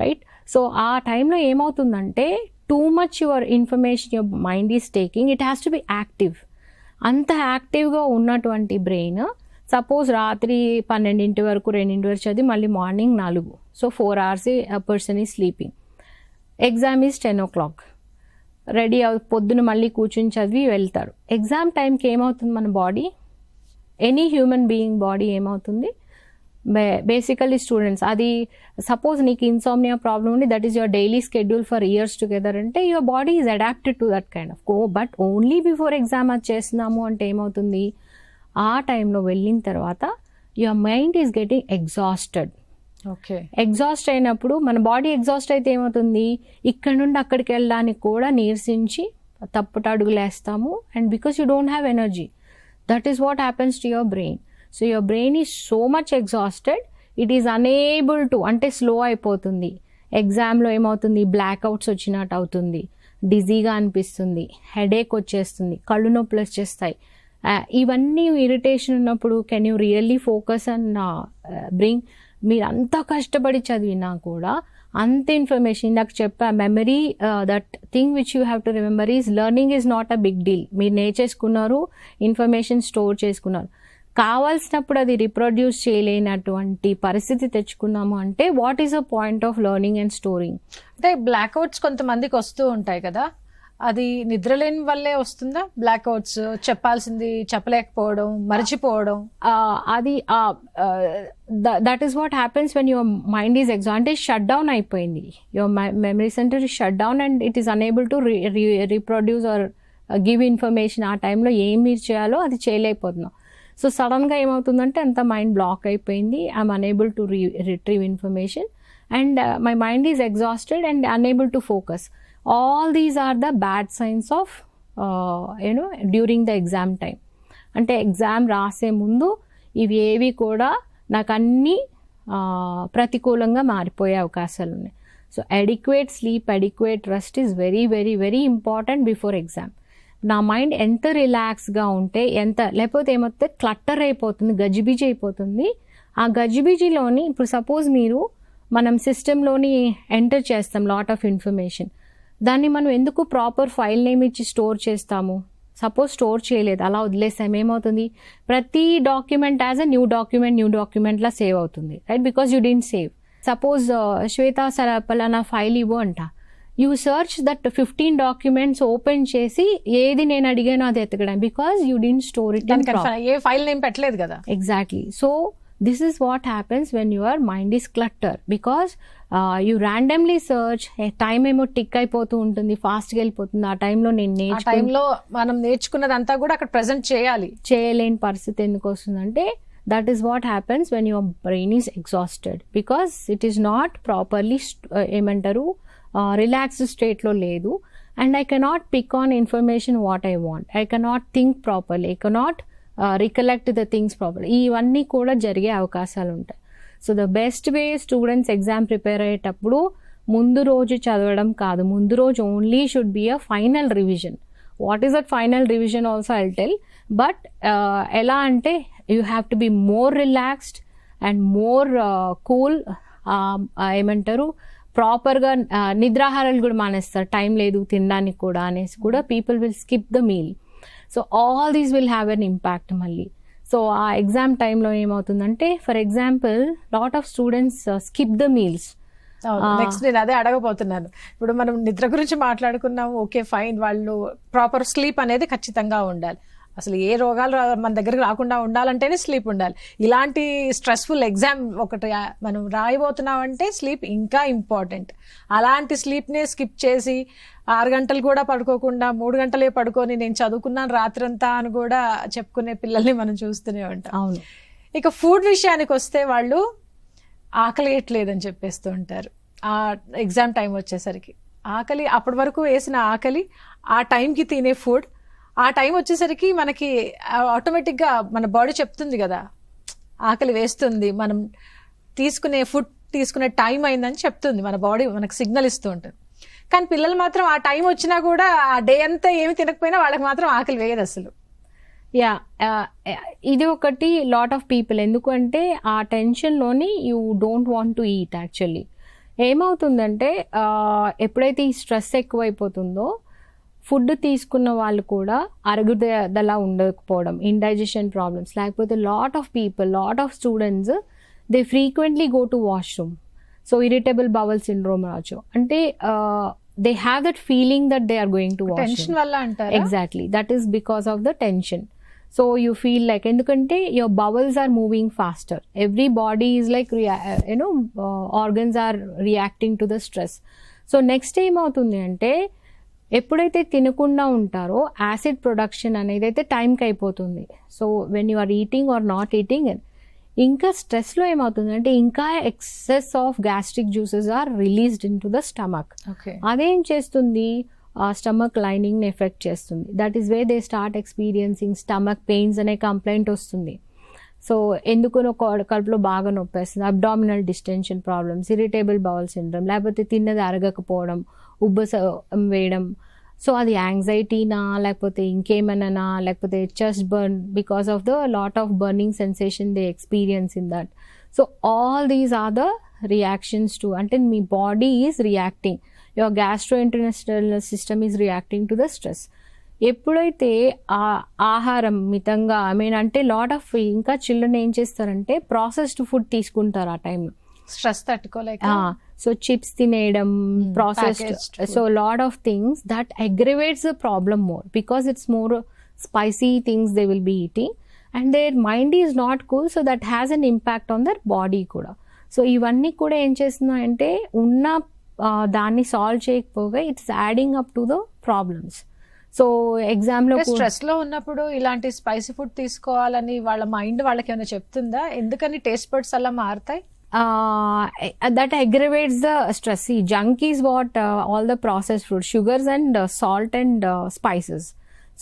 Speaker 2: right? So ఆ టైంలో ఏమవుతుందంటే too much your information your mind is taking, it has to be active. అంత యాక్టివ్గా ఉన్నటువంటి brain suppose రాత్రి 12 వరకు 2 వరకు చదివి మళ్ళీ morning 4, so 4 hours a person is sleeping. Exam is 10 o'clock, ready పొద్దున మళ్ళీ కూర్చుని చదివి వెళ్తారు. ఎగ్జామ్ టైంకి ఏమవుతుంది మన బాడీ, ఎనీ హ్యూమన్ బీయింగ్ బాడీ ఏమవుతుంది, బేసికలీ స్టూడెంట్స్, అది సపోజ్ నీకు ఇన్సోమ్నియా ప్రాబ్లమ్ ఉంది, that is your daily schedule for years together అంటే your body is adapted to that kind of but only before exam అది చేస్తున్నాము అంటే ఏమవుతుంది, ఆ టైంలో వెళ్ళిన తర్వాత your mind is getting exhausted.
Speaker 1: Okay, exhaust
Speaker 2: అయినప్పుడు మన బాడీ ఎగ్జాస్ట్ అయితే ఏమవుతుంది, ఇక్కడ నుండి అక్కడికి వెళ్ళడానికి కూడా నీరసించి తప్పుట అడుగులేస్తాము. And because you don't have energy, that is what happens to your brain. So your brain is so much exhausted, it is unable to, అంటే స్లో అయిపోతుంది. ఎగ్జామ్లో ఏమవుతుంది, బ్లాక్అవుట్స్ వచ్చినట్టు అవుతుంది, డిజీగా అనిపిస్తుంది, హెడేక్ వచ్చేస్తుంది, కళ్ళు నొప్పులు వచ్చేస్తాయి. ఇవన్నీ ఇరిటేషన్ ఉన్నప్పుడు can you really focus and bring, మీరు అంత కష్టపడి చదివినా కూడా అంత ఇన్ఫర్మేషన్, ఇందాక చెప్పా memory, that thing which you have to remember is learning is not a big deal. మీరు నేర్చేసుకున్నారు, ఇన్ఫర్మేషన్ స్టోర్ చేసుకున్నారు, కావాల్సినప్పుడు అది రిప్రొడ్యూస్ చేయలేనటువంటి పరిస్థితి తెచ్చుకున్నాము అంటే what is a point of learning and storing?
Speaker 1: అంటే బ్లాక్అవుట్స్ కొంతమందికి వస్తూ ఉంటాయి కదా, అది నిద్రలేని వల్లే వస్తుందా? బ్లాక్అవుట్స్ చెప్పాల్సింది చెప్పలేకపోవడం, మర్చిపోవడం,
Speaker 2: అది that is what happens when your mind is exam, అంటే షట్ డౌన్ అయిపోయింది, your memory centre is shut down and it is unable to reproduce or give information. ఆ టైంలో ఏం మీరు చేయాలో అది చేయలేకపోతున్నాం. సో సడన్గా ఏమవుతుందంటే అంత మైండ్ బ్లాక్ అయిపోయింది, I'm unable to retrieve information and my mind is exhausted and unable to focus. All these are the bad signs of during the exam time. అంటే ఎగ్జామ్ రాసే ముందు ఇవి ఏవి కూడా నాకు అన్నీ ప్రతికూలంగా మారిపోయే అవకాశాలు ఉన్నాయి. So adequate sleep, adequate rest is very very very important before exam. నా మైండ్ ఎంత రిలాక్స్గా ఉంటే, లేకపోతే ఏమవుతుంది, క్లట్టర్ అయిపోతుంది, గజిబిజి అయిపోతుంది. ఆ గజిబిజిలోని ఇప్పుడు సపోజ్ మనం సిస్టంలోని ఎంటర్ చేస్తాం లాట్ ఆఫ్ ఇన్ఫర్మేషన్, దాన్ని మనం ఎందుకు ప్రాపర్ ఫైల్ నేమ్ ఇచ్చి స్టోర్ చేస్తాము? సపోజ్ స్టోర్ చేయలేదు, అలా వదిలేసాం, ఏమవుతుంది, ప్రతి డాక్యుమెంట్ యాజ్ అ న్యూ డాక్యుమెంట్లా సేవ్ అవుతుంది, right? Because you didn't save. Suppose Shweta పలానా ఫైల్ ఇవ్వు అంట, you search that 15 documents open చేసి ఏది నేను అడిగానో అది ఎతకడం, because you didn't store it,
Speaker 1: ఏ ఫైల్ నేమ్ పెట్టలేదు కదా.
Speaker 2: Exactly. So this is what happens when your mind is clutter, because you randomly search, time ఏమో టిక్ అయిపోతూ ఉంటుంది, ఫాస్ట్గా వెళ్ళిపోతుంది. ఆ టైంలో
Speaker 1: మనం నేర్చుకున్నదంతా కూడా అక్కడ ప్రెజెంట్ చేయలేని
Speaker 2: పరిస్థితి ఎందుకు వస్తుందంటే that is what happens when your brain is exhausted, because it is not properly ఏమంటారు రిలాక్స్డ్ స్టేట్లో లేదు. and I cannot pick on information what I want. I cannot think properly. I cannot recollect the things properly. ఇవన్నీ కూడా జరిగే అవకాశాలు ఉంటాయి. So the best way students exam prepare అయ్యేటప్పుడు ముందు రోజు చదవడం కాదు, ముందు రోజు only should be a final revision. What is that final revision also I will tell. But ఎలా అంటే you have to be more relaxed and more cool. ఏమంటారు, ప్రాపర్గా నిద్రాహారాలు కూడా మానేస్తారు, టైం లేదు తినడానికి కూడా అనేసి కూడా people will skip the meal. So all these will have an impact మళ్ళీ. సో ఆ ఎగ్జామ్ టైంలో ఏమవుతుందంటే, for example lot of students skip the meals.
Speaker 1: Next నేను అదే అడగబోతున్నాను. ఇప్పుడు మనం నిద్ర గురించి మాట్లాడుకున్నాము, ఓకే ఫైన్, వాళ్ళు ప్రాపర్ స్లీప్ అనేది ఖచ్చితంగా ఉండాలి. అసలు ఏ రోగాలు మన దగ్గరకు రాకుండా ఉండాలంటేనే స్లీప్ ఉండాలి. ఇలాంటి స్ట్రెస్ఫుల్ ఎగ్జామ్ ఒకటి మనం రాయబోతున్నామంటే స్లీప్ ఇంకా ఇంపార్టెంట్. అలాంటి స్లీప్నే స్కిప్ చేసి 6 గంటలు కూడా పడుకోకుండా 3 గంటలే పడుకొని నేను చదువుకున్నాను రాత్రంతా అని కూడా చెప్పుకునే పిల్లల్ని మనం చూస్తూనే ఉంటాం.
Speaker 2: అవును.
Speaker 1: ఇక ఫుడ్ విషయానికి వస్తే వాళ్ళు ఆకలి వేయట్లేదని చెప్పేస్తూ ఉంటారు. ఆ ఎగ్జామ్ టైం వచ్చేసరికి ఆకలి, అప్పటి వరకు వేసిన ఆకలి, ఆ టైంకి తినే ఫుడ్, ఆ టైం వచ్చేసరికి మనకి ఆటోమేటిక్గా మన బాడీ చెప్తుంది కదా ఆకలి వేస్తుంది, మనం తీసుకునే ఫుడ్ తీసుకునే టైం అయిందని చెప్తుంది మన బాడీ, మనకు సిగ్నల్ ఇస్తూ ఉంటుంది. కానీ పిల్లలు మాత్రం ఆ టైం వచ్చినా కూడా ఆ డే అంతా ఏమి తినకపోయినా వాళ్ళకి మాత్రం ఆకలి వేయదు అసలు.
Speaker 2: యా, ఇది ఒకటి లాట్ ఆఫ్ పీపుల్, ఎందుకంటే ఆ టెన్షన్లోని you don't want to eat. Actually ఏమవుతుందంటే ఎప్పుడైతే ఈ స్ట్రెస్ ఎక్కువైపోతుందో ఫుడ్ తీసుకున్న వాళ్ళు కూడా అరుగుదల ఉండకపోవడం, ఇండైజెషన్ ప్రాబ్లమ్స్, లేకపోతే lot of people, lot of students they frequently go to washroom. So irritable bowel syndrome రావచ్చు. అంటే they have that feeling that they are going to washroom.
Speaker 1: Tension వల్ల అంటారు.
Speaker 2: Exactly, that is because of the tension. So you feel like, ఎందుకంటే your bowels are moving faster. Every body is like, organs are reacting to the stress. So next ఏమవుతుంది అంటే, ఎప్పుడైతే తినకుండా ఉంటారో acid production అనేది అయితే టైంకి అయిపోతుంది. So when you are eating or not eating, ఇంకా స్ట్రెస్లో ఏమవుతుంది అంటే ఇంకా excess of gastric juices are released into the stomach. అదేం చేస్తుంది, స్టమక్ లైనింగ్ని ఎఫెక్ట్ చేస్తుంది. That is way they start experiencing stomach pains అనే కంప్లైంట్ వస్తుంది. సో ఎందుకునో కడుపులో బాగా నొప్పేస్తుంది, abdominal distension problems, irritable bowel syndrome, లేకపోతే తిన్నది అరగకపోవడం, ఉబ్బసం వేయడం. సో అది యాంగ్జైటీనా లేకపోతే ఇంకేమైనా, లేకపోతే chest burn because of the lot of burning sensation they experience in that. So all these are the reactions to, అంటే మీ body is reacting, your gastrointestinal system is reacting to the stress. ఎప్పుడైతే ఆ ఆహారం మితంగా, అంటే lot of ఇంకా children ఏం చేస్తారంటే ప్రాసెస్డ్ ఫుడ్ తీసుకుంటారు ఆ టైంలో,
Speaker 1: స్ట్రెస్ తట్టుకోలేక.
Speaker 2: సో చిప్స్ తినేయడం, processed, so lot of things that aggravates the problem more because it's more spicy things they will be eating and their mind is not cool. So that has an impact on their body కూడా. So ఇవన్నీ కూడా ఏం చేస్తున్నాయంటే ఉన్న దాన్ని solve చేయకపోగా it's adding up to the problems. So exam లో
Speaker 1: stress లో ఉన్నప్పుడు ఇలాంటి స్పైసీ ఫుడ్ తీసుకోవాలని వాళ్ళ మైండ్ వాళ్ళకి ఏమైనా చెప్తుందా? ఎందుకని టేస్ట్ బడ్స్ అలా మారుతాయి?
Speaker 2: That aggravates the stress. ఈ junk is what all the processed food, sugars and salt and spices.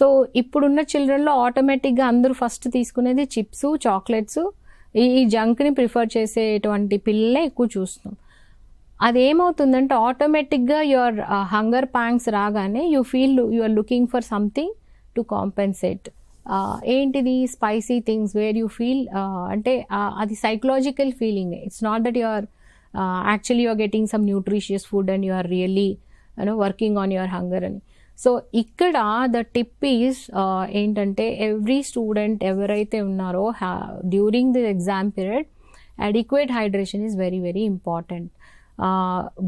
Speaker 2: So ఇప్పుడున్న చిల్డ్రన్లో ఆటోమేటిక్గా అందరూ ఫస్ట్ తీసుకునేది చిప్స్, చాక్లెట్స్, ఈ జంక్ని ప్రిఫర్ చేసేటువంటి పిల్లలే ఎక్కువ చూస్తున్నాం. అదేమవుతుందంటే ఆటోమేటిక్గా యువర్ హంగర్ ప్యాంగ్స్ రాగానే you feel you are looking for something to compensate. ఏంటిది spicy things where you feel, అంటే అది psychological feeling. It's not that you are actually you are getting some nutritious food and you are really working on your hunger అని. So ఇక్కడ the tip is ఏంటంటే every student ఎవరైతే ఉన్నారో during the exam period adequate hydration is very very important.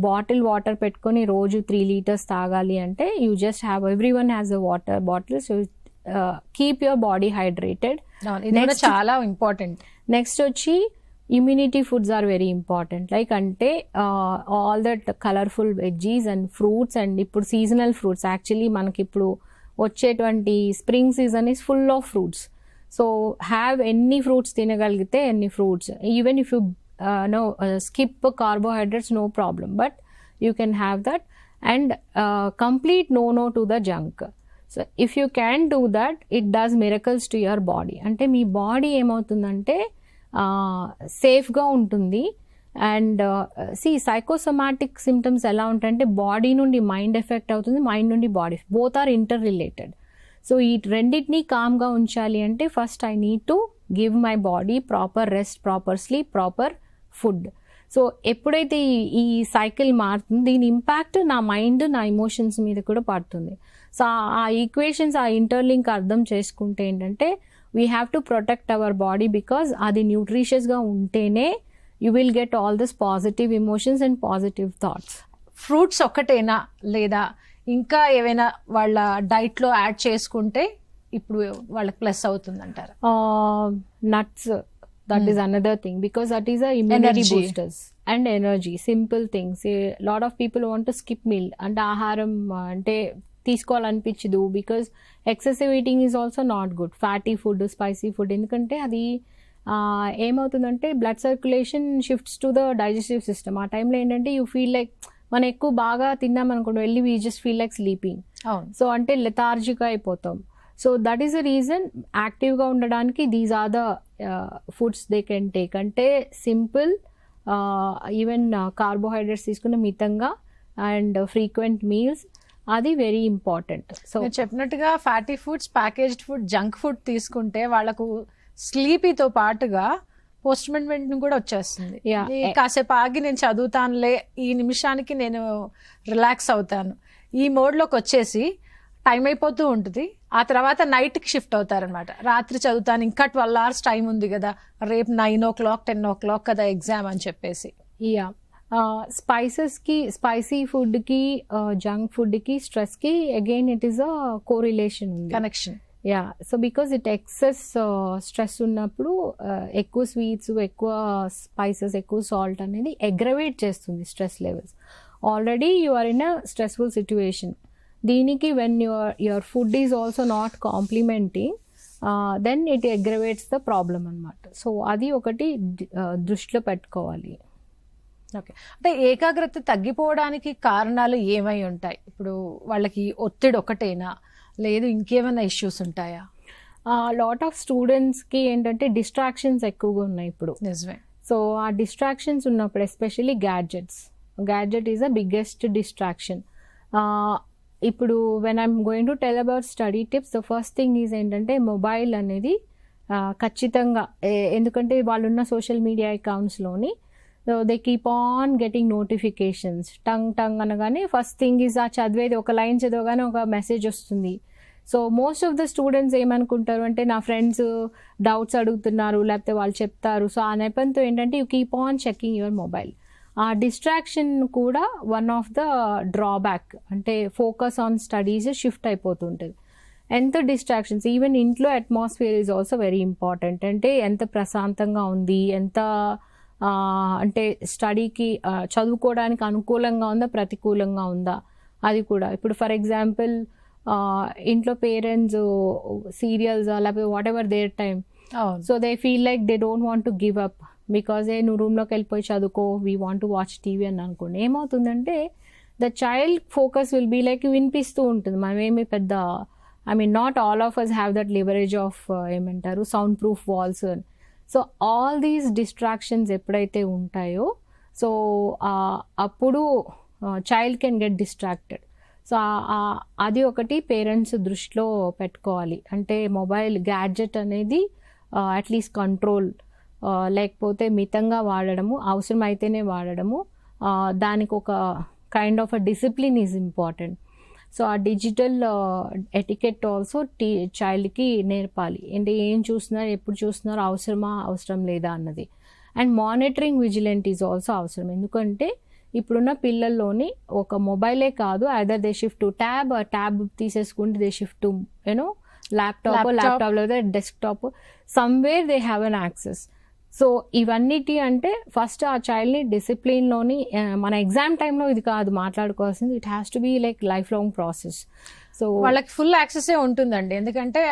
Speaker 2: Bottle water పెట్టుకొని రోజు 3 liters తాగాలి అంటే you just have, every one has a water bottle. So keep your body hydrated.
Speaker 1: చాలా important.
Speaker 2: Next వచ్చి immunity foods are very important. Like అంటే all that colourful veggies and fruits, and ఇప్పుడు seasonal fruits. Actually మనకి ఇప్పుడు వచ్చేటువంటి spring season is full of fruits. So have ఎన్ని fruits తినగలిగితే ఎన్ని fruits. Even if you skip carbohydrates, no problem, but you can have that. and complete no to the junk. So if you can do that, it does miracles to your body. అంటే మీ body ఏమవుతుందంటే సేఫ్గా ఉంటుంది. And psychosomatic symptoms ఎలా ఉంటాయంటే body నుండి mind effect అవుతుంది, mind నుండి body, both are inter related. So ఈ రెండింటినీ కామ్గా ఉంచాలి అంటే first I need to give my body proper rest, proper sleep, proper food. So ఎప్పుడైతే ఈ సైకిల్ మారుతుంది, దీని ఇంపాక్ట్ నా మైండ్, నా ఎమోషన్స్ మీద కూడా పడుతుంది. సో ఆ ఈక్వేషన్స్, ఆ ఇంటర్లింక్ అర్థం చేసుకుంటే ఏంటంటే we have to protect our body, because అది న్యూట్రిషియస్గా ఉంటేనే you will get all this positive emotions and positive thoughts.
Speaker 1: Fruits ఒక్కటేనా లేదా ఇంకా ఏవైనా వాళ్ళ డైట్లో యాడ్ చేసుకుంటే ఇప్పుడు వాళ్ళకి ప్లస్ అవుతుందంటారా?
Speaker 2: Nuts, that is another thing, because that is a immunity
Speaker 1: Energy.
Speaker 2: boosters and energy, simple things. A lot of people want to skip meal and ఆహారం అంటే తీసుకోవాలనిపించదు, because excessive eating is also not good. Fatty food, spicy food, ఎందుకంటే అది ఏమవుతుందంటే blood circulation shifts to the digestive system. ఆ టైంలో ఏంటంటే you feel like మనం ఎక్కువ బాగా తిన్నాం అనుకోండి, వెళ్ళి we just feel like sleeping. So అంటే లెథార్జిక్గా అయిపోతాం. So that is the reason యాక్టివ్గా ఉండడానికి these are the foods they can take. అంటే సింపుల్, ఈవెన్ కార్బోహైడ్రేట్స్ తీసుకున్న మితంగా అండ్ ఫ్రీక్వెంట్ మీల్స్, అది వెరీ ఇంపార్టెంట్. సో
Speaker 1: చెప్పినట్టుగా fatty foods, packaged food, junk food తీసుకుంటే వాళ్ళకు స్లీపీతో పాటుగా పోస్ట్ మెంట్ కూడా వచ్చేస్తుంది. కాసేపు ఆగి నేను చదువుతానులే, ఈ నిమిషానికి నేను రిలాక్స్ అవుతాను, ఈ మోడ్లోకి వచ్చేసి టైం అయిపోతూ ఉంటుంది. ఆ తర్వాత నైట్కి షిఫ్ట్ అవుతారనమాట. రాత్రి చదువుతాను, ఇంకా 12 hours టైం ఉంది కదా, రేపు 9 o'clock 10 o'clock కదా ఎగ్జామ్ అని చెప్పేసి.
Speaker 2: యా, స్పైసెస్కి, స్పైసీ ఫుడ్కి, జంక్ ఫుడ్కి, స్ట్రెస్కి again it is a correlation ఉంది,
Speaker 1: connection.
Speaker 2: Yeah, so because it excess stress ఉన్నప్పుడు ఎక్కువ స్వీట్స్, ఎక్కువ స్పైసెస్, ఎక్కువ సాల్ట్ అనేది అగ్రవేట్ చేస్తుంది stress levels. Already you are in a stressful situation. దీనికి when your food is also not complementing, then it aggravates the problem అనమాట. So అది ఒకటి దృష్టిలో పెట్టుకోవాలి.
Speaker 1: ఓకే, అంటే ఏకాగ్రత తగ్గిపోవడానికి కారణాలు ఏమై ఉంటాయి? ఇప్పుడు వాళ్ళకి ఒత్తిడి ఒకటేనా, లేదు ఇంకేమైనా ఇష్యూస్ ఉంటాయా?
Speaker 2: లాట్ ఆఫ్ స్టూడెంట్స్కి ఏంటంటే డిస్ట్రాక్షన్స్ ఎక్కువగా ఉన్నాయి ఇప్పుడు.
Speaker 1: నిజమే.
Speaker 2: సో ఆ డిస్ట్రాక్షన్స్ ఉన్నప్పుడు especially gadget is the biggest distraction. ఇప్పుడు when I'm going to tell about study tips, the first thing is ఏంటంటే మొబైల్ అనేది ఖచ్చితంగా, ఎందుకంటే వాళ్ళున్న సోషల్ మీడియా అకౌంట్స్లోని they keep on getting notifications. టంగ్ అనగానే ఫస్ట్ థింగ్ ఈజ్ ఆ చదివేది, ఒక లైన్ చదవగానే ఒక మెసేజ్ వస్తుంది. So most of the students ఏమనుకుంటారు అంటే నా ఫ్రెండ్స్ డౌట్స్ అడుగుతున్నారు, లేకపోతే వాళ్ళు చెప్తారు. సో ఆ నెపంతో ఏంటంటే you keep on checking your mobile. ఆ డిస్ట్రాక్షన్ కూడా వన్ ఆఫ్ ద డ్రాబ్యాక్, అంటే ఫోకస్ ఆన్ స్టడీస్ షిఫ్ట్ అయిపోతుంటుంది. ఎంత డిస్ట్రాక్షన్స్, ఈవెన్ ఇంట్లో atmosphere is also very important. అంటే ఎంత ప్రశాంతంగా ఉంది, ఎంత అంటే స్టడీకి, చదువుకోవడానికి అనుకూలంగా ఉందా, ప్రతికూలంగా ఉందా, అది కూడా. ఇప్పుడు ఫర్ ఎగ్జాంపుల్ ఇంట్లో పేరెంట్స్ సీరియల్స్ లేకపోతే whatever their time, so they feel like they don't want to give up, because నువ్వు రూమ్లోకి వెళ్ళిపోయి చదువుకో, we want to watch TV అని అనుకోండి. ఏమవుతుందంటే the child focus will be like వినిపిస్తూ ఉంటుంది. మనమేమి పెద్ద, I mean not all of us have that leverage of ఏమంటారు sound proof walls. So all these distractions ఎప్పుడైతే ఉంటాయో, సో అప్పుడు child can get distracted. So అది ఒకటి పేరెంట్స్ దృష్టిలో పెట్టుకోవాలి. అంటే మొబైల్ గ్యాడ్జెట్ అనేది అట్లీస్ట్ కంట్రోల్, లేకపోతే మితంగా వాడడము, అవసరమైతేనే వాడడము, దానికి ఒక kind of a discipline is important. So ఆ డిజిటల్ ఎటికెట్ ఆల్సో చైల్డ్కి నేర్పాలి. అంటే ఏం చూస్తున్నారు, ఎప్పుడు చూస్తున్నారు, అవసరమా అవసరం లేదా అన్నది. And monitoring vigilant is also అవసరం. ఎందుకంటే ఇప్పుడున్న పిల్లల్లోని ఒక మొబైలే కాదు, either they shift to tab తీసేసుకుంటే దే షిఫ్ట్ టు ల్యాప్టాప్ లేదా desktop, somewhere they have an access. So ఇవన్నిటి అంటే ఫస్ట్ ఆ చైల్డ్ని డిసిప్లిన్లోని, మన ఎగ్జామ్ టైంలో ఇది కాదు మాట్లాడుకోవాల్సింది, it has to be like life long process. So
Speaker 1: వాళ్ళకి ఫుల్ యాక్సెసే ఉంటుందండి. ఎందుకంటే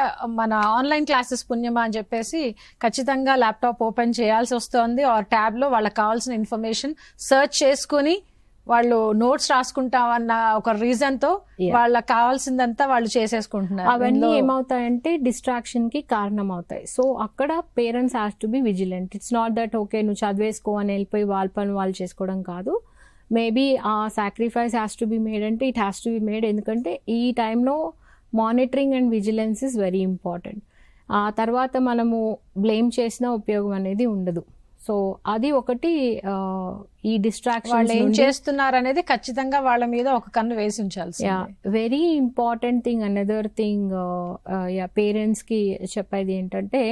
Speaker 1: మన ఆన్లైన్ క్లాసెస్ పుణ్యమా అని చెప్పేసి ఖచ్చితంగా ల్యాప్టాప్ ఓపెన్ చేయాల్సి వస్తుంది, ఆర్ ట్యాబ్లో వాళ్ళకి కావాల్సిన ఇన్ఫర్మేషన్ సర్చ్ చేసుకుని వాళ్ళు నోట్స్ రాసుకుంటామన్న ఒక రీజన్ తో వాళ్ళకి కావాల్సిందంతా వాళ్ళు చేసేసుకుంటున్నారు.
Speaker 2: అవన్నీ ఏమవుతాయంటే డిస్ట్రాక్షన్ కి కారణం అవుతాయి. సో అక్కడ parents has to B vigilant. It's not that okay నువ్వు చదివేసుకో అని వెళ్ళిపోయి వాళ్ళ పని వాళ్ళు చేసుకోవడం కాదు. మేబీ ఆ sacrifice has to be made అంటే it has to be made. ఎందుకంటే ఈ టైంలో monitoring and vigilance is very important. ఆ తర్వాత మనము బ్లేమ్ చేసిన ఉపయోగం అనేది ఉండదు. సో అది ఒకటి, ఈ డిస్ట్రాక్షన్
Speaker 1: వాళ్ళు ఏం చేస్తున్నారు అనేది ఖచ్చితంగా వాళ్ళ మీద ఒక కన్ను వేసి ఉంచాల్సి.
Speaker 2: Very important thing. Another thing parents కి చెప్పేది ఏంటంటే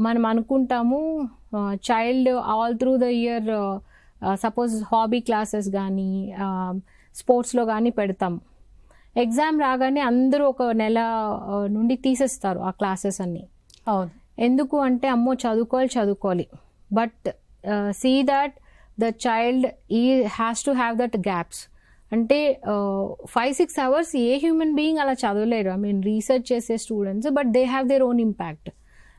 Speaker 2: మనం అనుకుంటాము child all through the year suppose hobby classes కానీ స్పోర్ట్స్లో కానీ పెడతాం. ఎగ్జామ్ రాగానే అందరూ ఒక నెల నుండి తీసేస్తారు ఆ క్లాసెస్ అన్ని.
Speaker 1: అవును.
Speaker 2: ఎందుకు అంటే అమ్మో చదువుకోవాలి. But see that the child has to have that gaps. అంటే 5-6 అవర్స్ ఏ హ్యూమన్ బీయింగ్ అలా చదవలేరు. ఐ మీన్ రీసెర్చ్ చేసే students, but they have their own impact.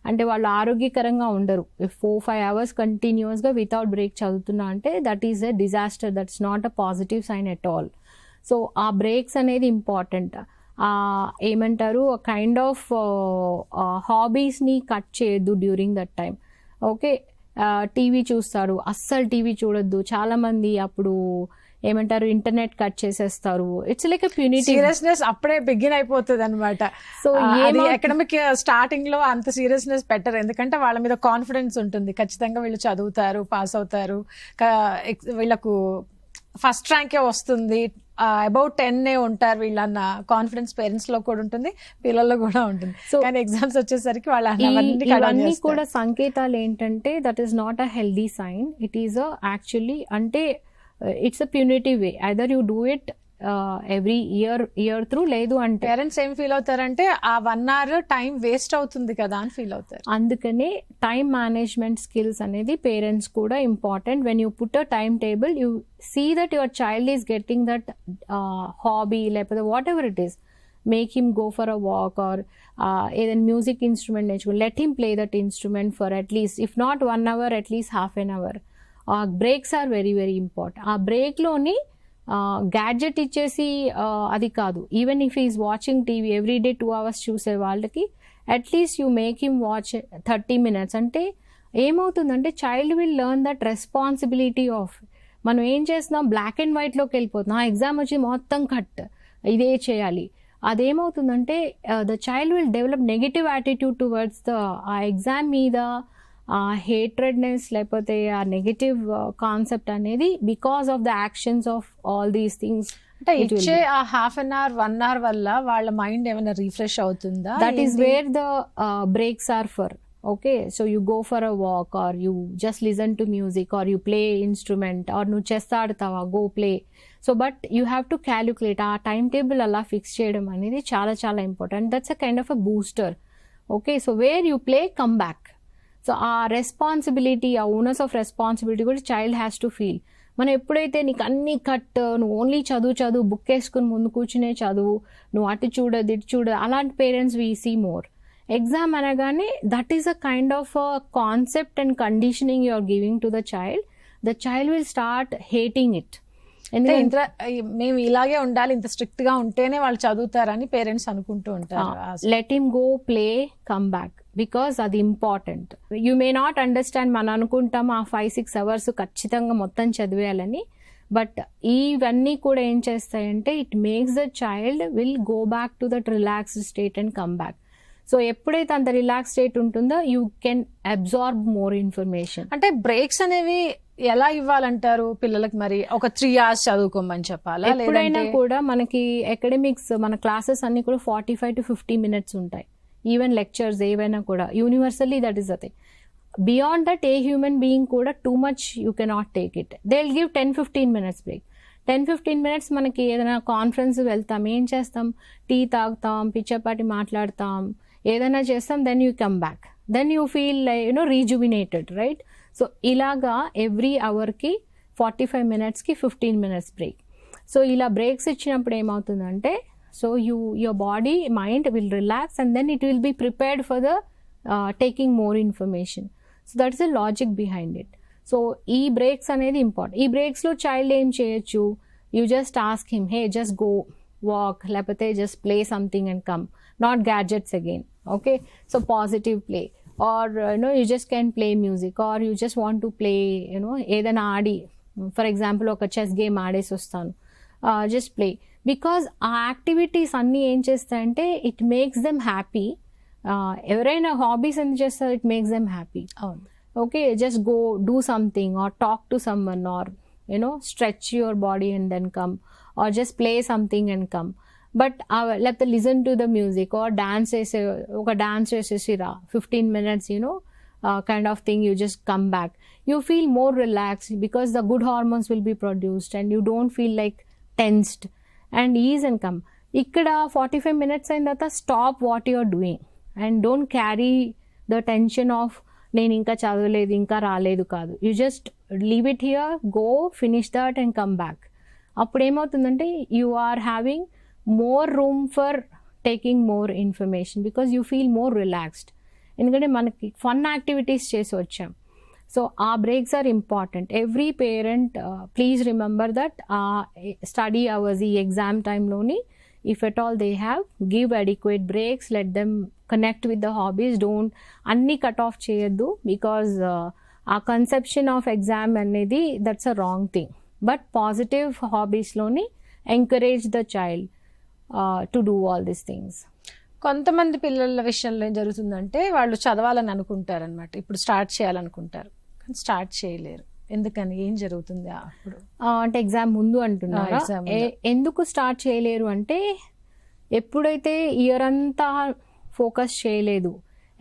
Speaker 2: అంటే వాళ్ళు ఆరోగ్యకరంగా ఉండరు. 4-5 అవర్స్ కంటిన్యూస్గా వితౌట్ బ్రేక్ చదువుతున్నా అంటే that is a disaster. That's not a positive sign at all. So ఆ బ్రేక్స్ అనేది ఇంపార్టెంట్. ఏమంటారు కైండ్ ఆఫ్ హాబీస్ని కట్ చేయొద్దు during that time. Okay, TV చూస్తారు, అస్సలు టీవీ చూడొద్దు. చాలా మంది అప్పుడు ఏమంటారు ఇంటర్నెట్ కట్ చేసేస్తారు. It's like punitive.
Speaker 1: సీరియస్నెస్ అప్పుడే బిగిన్ అయిపోతుంది అనమాట. సో ఎకడమిక్ స్టార్టింగ్ లో అంత సీరియస్నెస్ పెట్టరు, ఎందుకంటే వాళ్ళ మీద కాన్ఫిడెన్స్ ఉంటుంది. ఖచ్చితంగా వీళ్ళు చదువుతారు, పాస్ అవుతారు, వీళ్ళకు ఫస్ట్ ర్యాంకే వస్తుంది, అబౌట్ 10 ఉంటారు వీళ్ళన్న కాన్ఫిడెన్స్ పేరెంట్స్ లో కూడా ఉంటుంది, పిల్లల్లో కూడా ఉంటుంది. సో కానీ ఎగ్జామ్స్ వచ్చేసరికి
Speaker 2: ఇవన్నీ కూడా సంకేతాలు ఏంటంటే that is not a healthy sign. It is actually అంటే it's a punitive way. Either you do it every year through, లేదు అంటే
Speaker 1: పేరెంట్స్ ఏం ఫీల్ అవుతారంటే ఆ 1 hour టైం వేస్ట్ అవుతుంది కదా అని ఫీల్ అవుతారు.
Speaker 2: అందుకనే టైం మేనేజ్మెంట్ స్కిల్స్ అనేది పేరెంట్స్ కూడా important. When you put a time table, you see that your child is getting that hobby, లేకపోతే whatever it is, make him go for a walk or ఏదైనా music instrument నేర్చుకో, let him play that instrument for at least if not 1 hour, at least half an hour. Breaks are very very important. ఆ బ్రేక్లోని gadget ఇచ్చేసి అది కాదు. Even if is watching TV everyday 2 hours చూసే వాళ్ళకి at least you make him watch 30 minutes. అంటే ఏమవుతుందంటే child will learn that responsibility of, మనం ఏం చేస్తున్నాం బ్లాక్ అండ్ వైట్లోకి వెళ్ళిపోతున్నాం. ఆ ఎగ్జామ్ వచ్చి మొత్తం కట్, ఇదే చేయాలి. అదేమవుతుందంటే the child will develop negative attitude towards ఆ ఎగ్జామ్ మీద, ఆ హేట్రెడ్నెస్ లేకపోతే ఆ నెగటివ్ కాన్సెప్ట్ అనేది because of the actions of all these things.
Speaker 1: అంటే ఇచ్చే ఆ 1/2 hour 1 hour వల్ల వాళ్ళ మైండ్ ఏమైనా రిఫ్రెష్ అవుతుందా?
Speaker 2: That is where the breaks are for. Okay, so you go for a walk or you just listen to music or you play instrument or నువ్వు chess ఆడతావా, go play. So but you have to calculate. ఆ time table అలా fix చేయడం అనేది చాలా చాలా important. That's a kind of a booster. Okay, so where you play come back. So ఆ responsibility, ఆ ఓనర్స్ ఆఫ్ రెస్పాన్సిబిలిటీ కూడా చైల్డ్ హ్యాస్ టు ఫీల్. మనం ఎప్పుడైతే నీకు అన్ని కట్, నువ్వు ఓన్లీ చదువు బుక్ వేసుకుని ముందు కూర్చునే చదువు, నువ్వు అటు చూడదు ఇటు చూడదు, అలాంటి parents we see more. Exam అనగానే that is a kind of concept and conditioning you are giving to the child will start hating it.
Speaker 1: మేము ఇలాగే ఉండాలి, ఇంత స్ట్రిక్ట్ గా ఉంటేనే వాళ్ళు చదువుతారని పేరెంట్స్ అనుకుంటూ ఉంటారు.
Speaker 2: Let him go play, come back, because అది important. You may not understand. మనం అనుకుంటాం ఆ 5-6 hours ఖచ్చితంగా మొత్తం చదివేయాలని, బట్ ఇవన్నీ కూడా ఏం చేస్తాయంటే it makes the child will go back to that relaxed state and come back. So ఎప్పుడైతే అంత రిలాక్స్ స్టేట్ ఉంటుందో you can absorb more information.
Speaker 1: అంటే బ్రేక్స్ అనేవి ఎలా ఇవ్వాలంటారు పిల్లలకి? మరి ఒక 3 hours చదువుకోమని చెప్పాలా?
Speaker 2: ఎప్పుడైనా కూడా మనకి అకాడమిక్స్, మన క్లాసెస్ అన్ని కూడా 45 to 50 minutes ఉంటాయి. ఈవెన్ లెక్చర్స్ ఏవైనా కూడా universally that is the thing. Beyond that a human being కూడా too much you cannot take it. They will give 10-15 minutes break. 10-15 minutes మనకి ఏదైనా కాన్ఫరెన్స్ వెళ్తాం, ఏం చేస్తాం, టీ తాగుతాం, పిచ్చపాటి మాట్లాడతాం, ఏదైనా చేస్తాం, then you come back, then you feel rejuvenated, right? So ఇలాగా ఎవ్రీ అవర్కి 45 minutesకి 15 minutes బ్రేక్. సో ఇలా బ్రేక్స్ ఇచ్చినప్పుడు ఏమవుతుందంటే, సో your body, mind will relax and then it will be prepared for the taking more information. So that's the logic behind it. So ఈ breaks అనేది important. ఈ బ్రేక్స్లో చైల్డ్ ఏం చేయొచ్చు, you just ask him, hey just go walk, లేకపోతే just play something and come, not gadgets again. Okay, so positive play, or you just can play music, or you just want to play ఏదైనా ఆడి, for example ఒక chess game ఆడేసి వస్తాను, just play. Because ఆ activities అన్నీ ఏం చేస్తాయంటే it makes them happy. ఎవరైనా హాబీస్ ఎందుకు చేస్తారు, ఇట్ మేక్స్ దెమ్ హ్యాపీ.
Speaker 1: అవును.
Speaker 2: Okay, just go do something, or talk to someone, or stretch your body and then come, or just play something and come. But లేకపోతే listen to the music, or dance చేసేసి రా 15 minutes, kind of thing, you just come back. You feel more relaxed because the good hormones will be produced and you don't feel like tensed, and ease and come. ఇక్కడ 45 minutes అయిన తర్వాత stop what you're doing and don't carry the tension of నేను ఇంకా చదవలేదు, ఇంకా రాలేదు కాదు. You just leave it here, go finish that and come back. అప్పుడు ఏమవుతుందంటే you are having more room for taking more information because you feel more relaxed. ఎందుకంటే మనకి ఫన్ యాక్టివిటీస్ చేసి వచ్చాం. సో ఆ breaks are important. Every parent please remember that study hours ఈ exam టైంలోని if at all they have, give adequate breaks, let them connect with the hobbies, don't anni cut off cheyaddu because our conception of exam anedi that's a wrong thing. But positive hobbies loni encourage the child to do all these things.
Speaker 1: కొంతమంది పిల్లల విషయంలో ఏం జరుగుతుందంటే వాళ్ళు చదవాలని అనుకుంటారు అనమాట, ఇప్పుడు స్టార్ట్ చేయాలనుకుంటారు కానీ స్టార్ట్ చేయలేరు. ఎందుకని, ఏం జరుగుతుంది అప్పుడు?
Speaker 2: అంటే ఎగ్జామ్ ముందు అంటున్నారా? ఎందుకు స్టార్ట్ చేయలేరు అంటే ఎప్పుడైతే ఇయర్ అంతా ఫోకస్ చేయలేదు,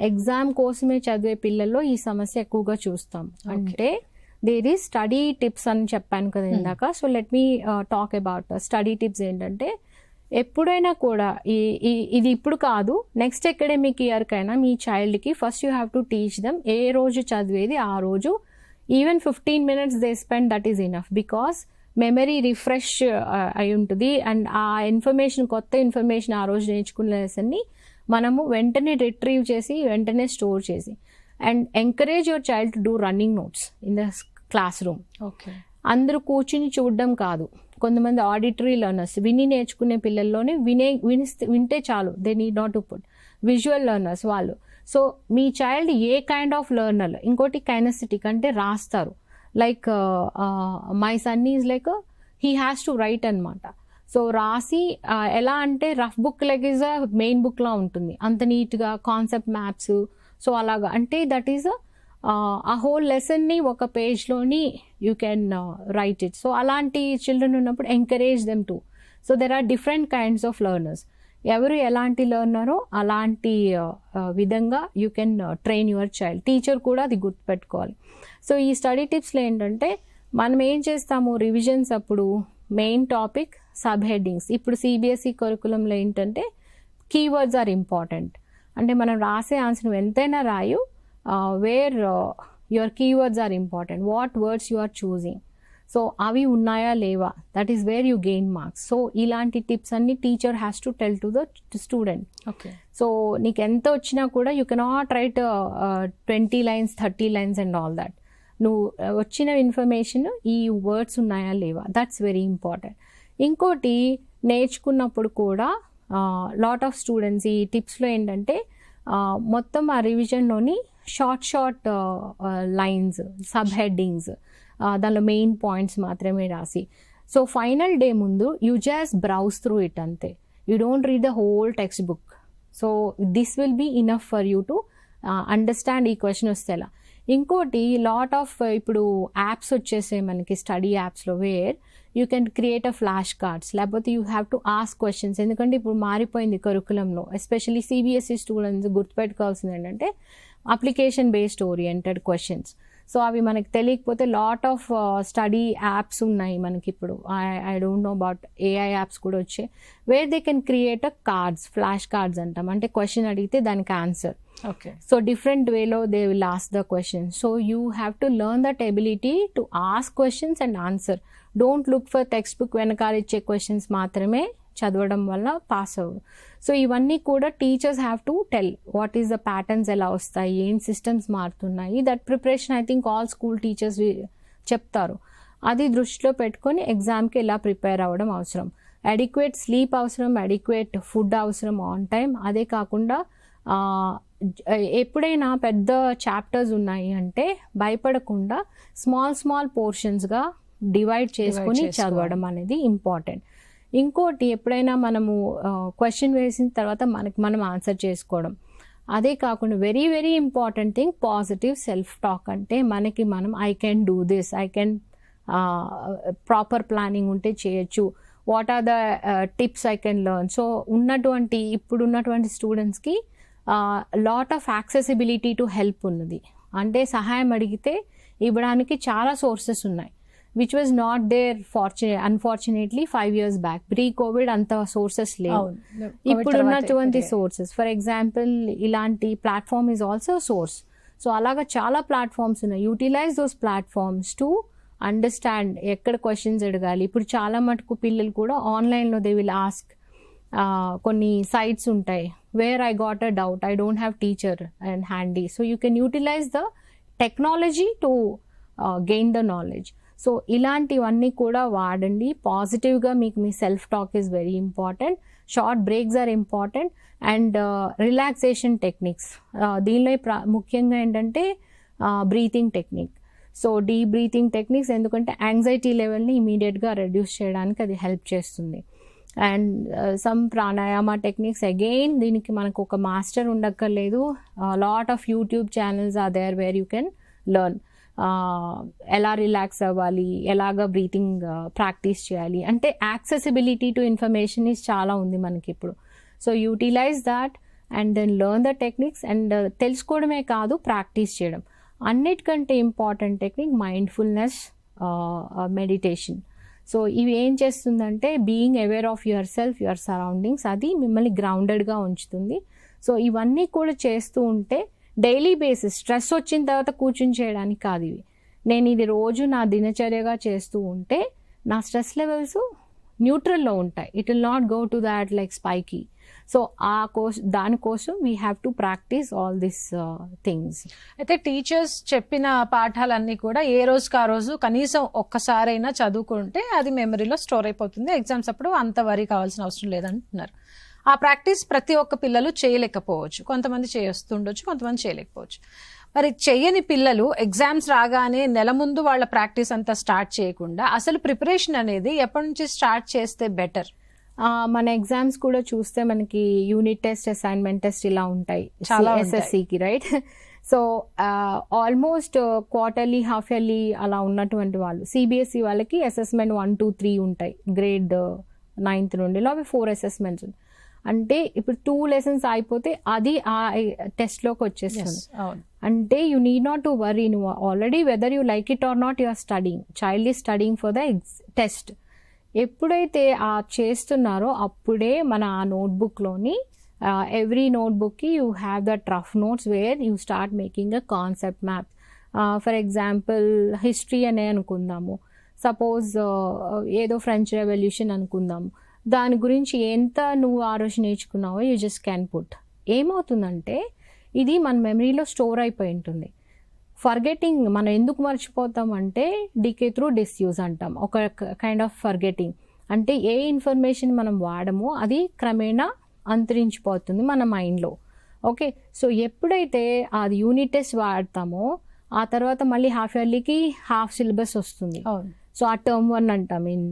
Speaker 2: ఎగ్జామ్ కోసమే చదివే పిల్లల్లో ఈ సమస్య ఎక్కువగా చూస్తాం. అంటే దేర్ ఈస్ స్టడీ టిప్స్ అని చెప్పాను కదా ఇందాక. So let me talk about study tips. ఏంటంటే ఎప్పుడైనా కూడా ఇది ఇప్పుడు కాదు, నెక్స్ట్ అకాడమిక్ ఇయర్కైనా మీ చైల్డ్కి first you have to teach them ఏ రోజు చదివేది ఆ రోజు. Even 15 minutes they spend, that is enough because memory refresh అయి ఉంటుంది. అండ్ ఆ ఇన్ఫర్మేషన్, కొత్త ఇన్ఫర్మేషన్ ఆ రోజు నేర్చుకున్న లెసన్ని మనము వెంటనే రిట్రీవ్ చేసి వెంటనే స్టోర్ చేసి, and encourage your child to do running notes in the class room.
Speaker 1: Okay,
Speaker 2: అందరూ కూర్చుని చూడడం కాదు. కొంతమంది ఆడిటరీ లెర్నర్స్, విని నేర్చుకునే పిల్లల్లోనే వింటే చాలు, they need not to put. Visual learners వాళ్ళు. సో మీ చైల్డ్ ఏ కైండ్ ఆఫ్ లెర్నర్. ఇంకోటి కైనెస్థెటిక్ అంటే రాస్తారు. Like my son is like he has to write అనమాట. సో రాసి ఎలా అంటే rough book like is a main బుక్లా ఉంటుంది, అంత నీట్గా కాన్సెప్ట్ మ్యాప్స్. సో అలాగా అంటే దట్ ఈస్ ఆ హోల్ లెసన్ని ఒక పేజ్లోని you can write it. So అలాంటి చిల్డ్రన్ ఉన్నప్పుడు encourage them to. So there are different kinds of learners. ఎవరు ఎలాంటి లెర్నరో అలాంటి విధంగా you can train your child. Teacher కూడా అది గుర్తుపెట్టుకోవాలి. సో ఈ స్టడీ టిప్స్లో ఏంటంటే మనం ఏం చేస్తాము రివిజన్స్ అప్పుడు, మెయిన్ టాపిక్, సబ్ హెడ్డింగ్స్. ఇప్పుడు సిబిఎస్ఈ కరికులంలో ఏంటంటే కీవర్డ్స్ ఆర్ ఇంపార్టెంట్. అంటే మనం రాసే ఆన్సర్ నువ్వు ఎంతైనా రాయు, where your keywords are important, what words you are choosing. So అవి ఉన్నాయా లేవా, that is where you gain marks. So ఇలాంటి టిప్స్ అన్ని teacher has to tell to the student.
Speaker 1: Okay,
Speaker 2: so నీకు ఎంత వచ్చినా కూడా you cannot write 20 lines 30 lines and all that. నువ్వు వచ్చిన ఇన్ఫర్మేషన్ ఈ వర్డ్స్ ఉన్నాయా లేవా, దట్స్ వెరీ ఇంపార్టెంట్. ఇంకోటి నేర్చుకున్నప్పుడు కూడా లాట్ ఆఫ్ స్టూడెంట్స్ ఈ టిప్స్లో ఏంటంటే మొత్తం ఆ రివిజన్లోని షార్ట్ లైన్స్, సబ్ హెడ్డింగ్స్, దానిలో మెయిన్ పాయింట్స్ మాత్రమే రాసి. సో ఫైనల్ డే ముందు you just browse through it అంతే. You don't read the whole text book. So this will be enough for you to understand ఈ క్వశ్చన్ వస్తే ఎలా. ఇంకోటి lot of ఇప్పుడు యాప్స్ వచ్చేసాయి మనకి స్టడీ యాప్స్లో, where you can create a flash cards, లేకపోతే you have to ask questions. ఎందుకంటే ఇప్పుడు మారిపోయింది కరికులంలో, ఎస్పెషల్లీ సిబిఎస్ఈ స్టూడెంట్స్ గుర్తుపెట్టుకోవాల్సింది ఏంటంటే application based oriented questions. So అవి మనకి తెలియకపోతే లాట్ ఆఫ్ స్టడీ యాప్స్ ఉన్నాయి మనకి ఇప్పుడు. I don't know about AI apps కూడా వచ్చాయి, where they can create a cards, flash cards అంటాం. అంటే క్వశ్చన్ అడిగితే దానికి ఆన్సర్.
Speaker 1: ఓకే,
Speaker 2: సో డిఫరెంట్ వేలో they will ask the question. So you have to learn that ability to ask questions and answer. Don't look for text book వెనకాల ఇచ్చే questions మాత్రమే చదవడం వల్ల పాస్ అవ్వరు. సో ఇవన్నీ కూడా teachers have to tell what is the patterns, ఎలా వస్తాయి, ఏం సిస్టమ్స్ మారుతున్నాయి. That preparation I think all school teachers చెప్తారు. అది దృష్టిలో పెట్టుకొని ఎగ్జామ్కి ఎలా ప్రిపేర్ అవ్వడం అవసరం. అడిక్వేట్ స్లీప్ అవసరం, అడిక్వేట్ ఫుడ్ అవసరం ఆన్ టైం. అదే కాకుండా ఎప్పుడైనా పెద్ద చాప్టర్స్ ఉన్నాయి అంటే భయపడకుండా స్మాల్ పోర్షన్స్గా డివైడ్ చేసుకొని చదవడం అనేది ఇంపార్టెంట్. ఇంకోటి, ఎప్పుడైనా మనము క్వశ్చన్ వేసిన తర్వాత మనం ఆన్సర్ చేసుకోవడం. అదే కాకుండా very very important thing positive self talk. అంటే మనకి మనం I can do this, I can proper planning ఉంటే చేయొచ్చు, what are the tips I can learn. So ఇప్పుడున్నటువంటి స్టూడెంట్స్కి lot of accessibility to help ఉన్నది. అంటే సహాయం అడిగితే ఇవ్వడానికి చాలా సోర్సెస్ ఉన్నాయి, which was not there unfortunately 5 years back. Pre COVID అంత సోర్సెస్ లేవు. ఇప్పుడు ఉన్నటువంటి సోర్సెస్, ఫర్ ఎగ్జాంపుల్ ఇలాంటి platform is also source. So అలాగా చాలా ప్లాట్ఫామ్స్ ఉన్నాయి. Utilize those platforms to understand ఎక్కడ క్వశ్చన్స్ అడగాలి. ఇప్పుడు చాలా మటుకు పిల్లలు కూడా ఆన్లైన్లో దే విల్ ఆస్క్. కొన్ని సైట్స్ ఉంటాయి where I got a doubt, I don't have teacher and handy. So you can utilize the technology to gain the knowledge. So ఇలాంటివన్నీ కూడా వాడండి. పాజిటివ్గా మీకు మీ self talk is very important. Short breaks are important. And relaxation techniques, దీనిలో ముఖ్యంగా ఏంటంటే breathing technique. So deep breathing techniques, ఎందుకంటే యాంగ్జైటీ లెవెల్ని ఇమీడియట్గా రెడ్యూస్ చేయడానికి అది హెల్ప్ చేస్తుంది. And some pranayama techniques, again దీనికి మనకు ఒక మాస్టర్ ఉండక్కర్లేదు. Lot of YouTube channels are there where you can learn ఎలా రిలాక్స్ అవ్వాలి, ఎలాగ బ్రీతింగ్ ప్రాక్టీస్ చేయాలి. అంటే యాక్సెసిబిలిటీ టు ఇన్ఫర్మేషన్ ఈజ్ చాలా ఉంది మనకి ఇప్పుడు. So utilize that and then learn the techniques. And తెలుసుకోవడమే కాదు, ప్రాక్టీస్ చేయడం. అన్నిటికంటే important technique mindfulness meditation. So ఇవి ఏం చేస్తుందంటే being aware of yourself, your surroundings, అది మిమ్మల్ని గ్రౌండెడ్గా ఉంచుతుంది. సో ఇవన్నీ కూడా చేస్తూ ఉంటే డైలీ బేసిస్, స్ట్రెస్ వచ్చిన తర్వాత కూర్చుని చేయడానికి కాదు ఇవి. నేను ఇది రోజు నా దినచర్యగా చేస్తూ ఉంటే నా స్ట్రెస్ లెవెల్స్ న్యూట్రల్లో ఉంటాయి. It will not go to that like spiky. So దానికోసం we have to practice all this things.
Speaker 1: అయితే టీచర్స్ చెప్పిన పాఠాలన్నీ కూడా ఏ రోజుకి ఆ రోజు కనీసం ఒక్కసారైనా చదువుకుంటే అది మెమరీలో స్టోర్ అయిపోతుంది. ఎగ్జామ్స్ అప్పుడు అంత వరీ కావాల్సిన అవసరం లేదంటున్నారు. ఆ ప్రాక్టీస్ ప్రతి ఒక్క పిల్లలు చేయలేకపోవచ్చు. కొంతమంది చేస్తుండొచ్చు, కొంతమంది చేయలేకపోవచ్చు. మరి చెయ్యని పిల్లలు ఎగ్జామ్స్ రాగానే నెల ముందు వాళ్ళ ప్రాక్టీస్ అంతా స్టార్ట్ చేయకుండా అసలు ప్రిపరేషన్ అనేది ఎప్పటి నుంచి స్టార్ట్ చేస్తే బెటర్?
Speaker 2: మన ఎగ్జామ్స్ కూడా చూస్తే మనకి యూనిట్ టెస్ట్, అసైన్మెంట్ టెస్ట్ ఇలా ఉంటాయి ఎస్ఎస్సికి, right? So almost quarterly, half yearly అలా ఉన్నటువంటి వాళ్ళు, సిబిఎస్ఈ వాళ్ళకి అసెస్మెంట్ 1, 2, 3 ఉంటాయి. గ్రేడ్ 9th నుండి అవి 4 అసెస్మెంట్స్. అంటే ఇప్పుడు 2 lessons అయిపోతే అది ఆ టెస్ట్లోకి వచ్చేస్తుంది. అంటే you need not to worry. నువ్వు already whether you like it or not, you are studying. Child is studying for the test. ఎప్పుడైతే చేస్తున్నారో అప్పుడే మన ఆ నోట్బుక్లోని ఎవ్రీ నోట్బుక్కి you have that rough notes where you start making a concept map. For example history అనే అనుకుందాము, suppose ఏదో ఫ్రెంచ్ రెవల్యూషన్ అనుకుందాము, దాని గురించి ఎంత నువ్వు ఆ రోజు నేర్చుకున్నావో యూ జస్ట్ క్యాన్ పుట్. ఏమవుతుందంటే ఇది మన మెమరీలో స్టోర్ అయిపోయి ఉంటుంది. ఫర్గెటింగ్ మనం ఎందుకు మర్చిపోతాం అంటే డికే త్రూ డిస్యూజ్ అంటాం. ఒక కైండ్ ఆఫ్ ఫర్గెటింగ్ అంటే ఏ ఇన్ఫర్మేషన్ మనం వాడమో అది క్రమేణా అంతరించిపోతుంది మన మైండ్లో. ఓకే, సో ఎప్పుడైతే అది యూనిట్ టెస్ట్ వాడతామో ఆ తర్వాత మళ్ళీ హాఫ్ ఇయర్లీకి హాఫ్ సిలబస్ వస్తుంది. సో ఆ టర్మ్ 1 అంటాం ఇన్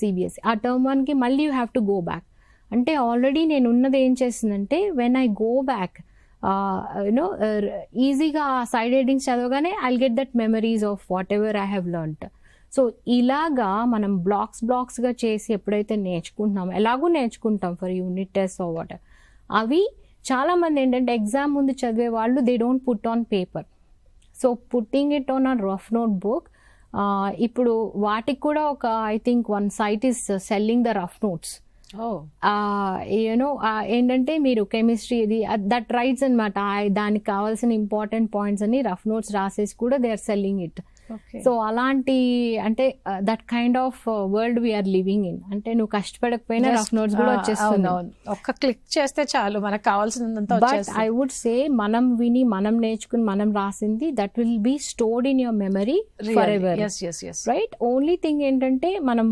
Speaker 2: సిబిఎస్ఈ. ఆ టర్మ్ 1కి మళ్ళీ you have to go back. అంటే ఆల్రెడీ నేను ఉన్నది ఏం చేస్తుందంటే వెన్ ఐ గో బ్యాక్ ఈజీగా సైడ్ హెడ్డింగ్స్ చదవగానే I'll get that memories of whatever I have learned. So ఇలాగా మనం బ్లాక్స్గా చేసి ఎప్పుడైతే నేర్చుకుంటున్నామో, ఎలాగూ నేర్చుకుంటాం for unit test or what, అవి చాలామంది ఏంటంటే ఎగ్జామ్ ముందు చదివే వాళ్ళు they don't put on paper. So putting it on a rough notebook. ఇప్పుడు వాటికి కూడా ఒక I think 1 site is selling the rough notes. ఏంటంటే మీరు కెమిస్ట్రీ ఇది దట్ రైట్స్ అనమాట, దానికి కావాల్సిన ఇంపార్టెంట్ పాయింట్స్ అని రఫ్ నోట్స్ రాసేసి కూడా they are selling it. So అలాంటి అంటే that kind of world we are living in. అంటే నువ్వు కష్టపడకపోయినా రఫ్ నోట్స్ కూడా వచ్చేస్తుంది,
Speaker 1: ఒక్క క్లిక్ చేస్తే చాలు మనకు కావాల్సినంత.
Speaker 2: బట్ ఐ వుడ్ సే మనం విని మనం నేర్చుకుని మనం రాసింది that will be stored in your memory forever, right? Only thing ఏంటంటే మనం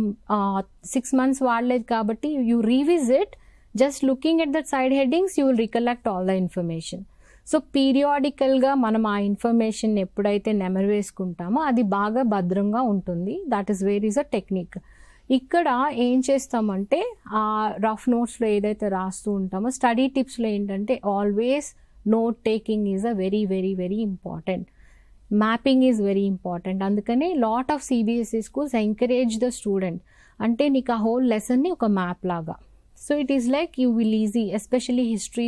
Speaker 2: 6 months వాడలేదు కాబట్టి you revisit, just looking at that side headings you will recollect all the information. So పీరియాడికల్గా మనం ఆ ఇన్ఫర్మేషన్ ఎప్పుడైతే నెమరు వేసుకుంటామో అది బాగా భద్రంగా ఉంటుంది. That is where is a technique. ఇక్కడ ఏం చేస్తామంటే ఆ రఫ్ నోట్స్లో ఏదైతే రాస్తూ ఉంటామో స్టడీ టిప్స్లో ఏంటంటే always note taking is a very very very important. Mapping is very important. అందుకని lot of CBSE schools encourage the student, అంటే నీకు ఆ హోల్ లెసన్ని ఒక మ్యాప్ లాగా. So it is like you will easy, especially history,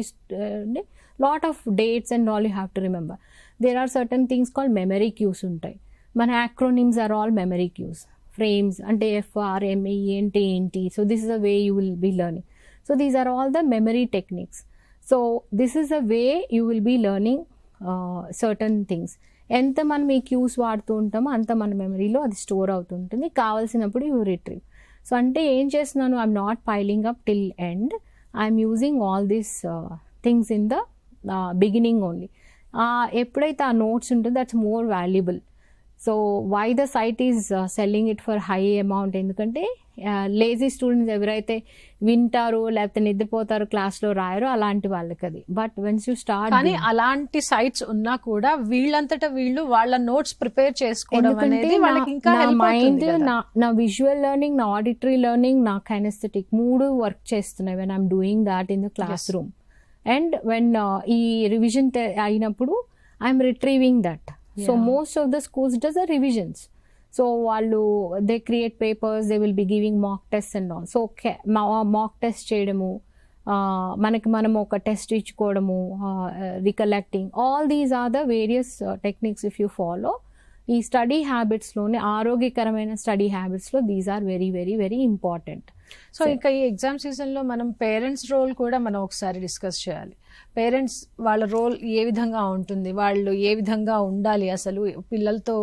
Speaker 2: lot of dates and all you have to remember. There are certain things called memory cues ఉంటాయి. మన acronyms are all memory cues. Frames అంటే FRME ఏంటి. So this is a way you will be learning. So these are all the memory techniques. So this is a way you will be learning certain things. ఎంత మనం ఈ cues వాడుతూ ఉంటామో అంత మన మెమరీలో అది స్టోర్ అవుతుంటుంది. కావాల్సినప్పుడు యూ రిట్రీవ్. సో అంటే ఏం చేస్తున్నాను, I'm not piling up till end, I'm using all these things in the beginning only. ఎప్పుడైతే ఆ నోట్స్ ఉంటుందో that's more valuable. So why the site is selling it for high amount, ఎందుకంటే lazy students ఎవరైతే వింటారో లేకపోతే నిద్రపోతారో క్లాస్లో రాయరో అలాంటి వాళ్ళకి అది. బట్ వెన్స్ యూ స్టార్ట్,
Speaker 1: కానీ అలాంటి సైట్స్ ఉన్నా కూడా వీళ్ళంతటా వీళ్ళు వాళ్ళ నోట్స్ ప్రిపేర్ చేసుకోవడం అనేది వాళ్ళకి ఇంకా
Speaker 2: మైండ్, నా విజువల్ లెర్నింగ్, నా ఆడిటరీ లెర్నింగ్, నా కైనెస్థెటిక్ 3 వర్క్ చేస్తున్నాయి when I'm doing that in the classroom. And when ఈ రివిజన్ అయినప్పుడు I'm retrieving that. So most of the schools does the revisions. So వాళ్ళు they create papers, they will be giving mock test and all. So mock test చేయడము, మనం ఒక టెస్ట్ ఇచ్చుకోవడము, recollecting, all these are the various techniques if you follow. ఈ study హ్యాబిట్స్లోనే, ఆరోగ్యకరమైన study హ్యాబిట్స్లో these are very very very important.
Speaker 1: So ఇంకా ఈ ఎగ్జామ్ సీజన్లో మనం పేరెంట్స్ రోల్ కూడా మనం ఒకసారి డిస్కస్ చేయాలి. పేరెంట్స్ వాళ్ళ రోల్ ఏ విధంగా ఉంటుంది, వాళ్ళు ఏ విధంగా ఉండాలి, అసలు పిల్లలతో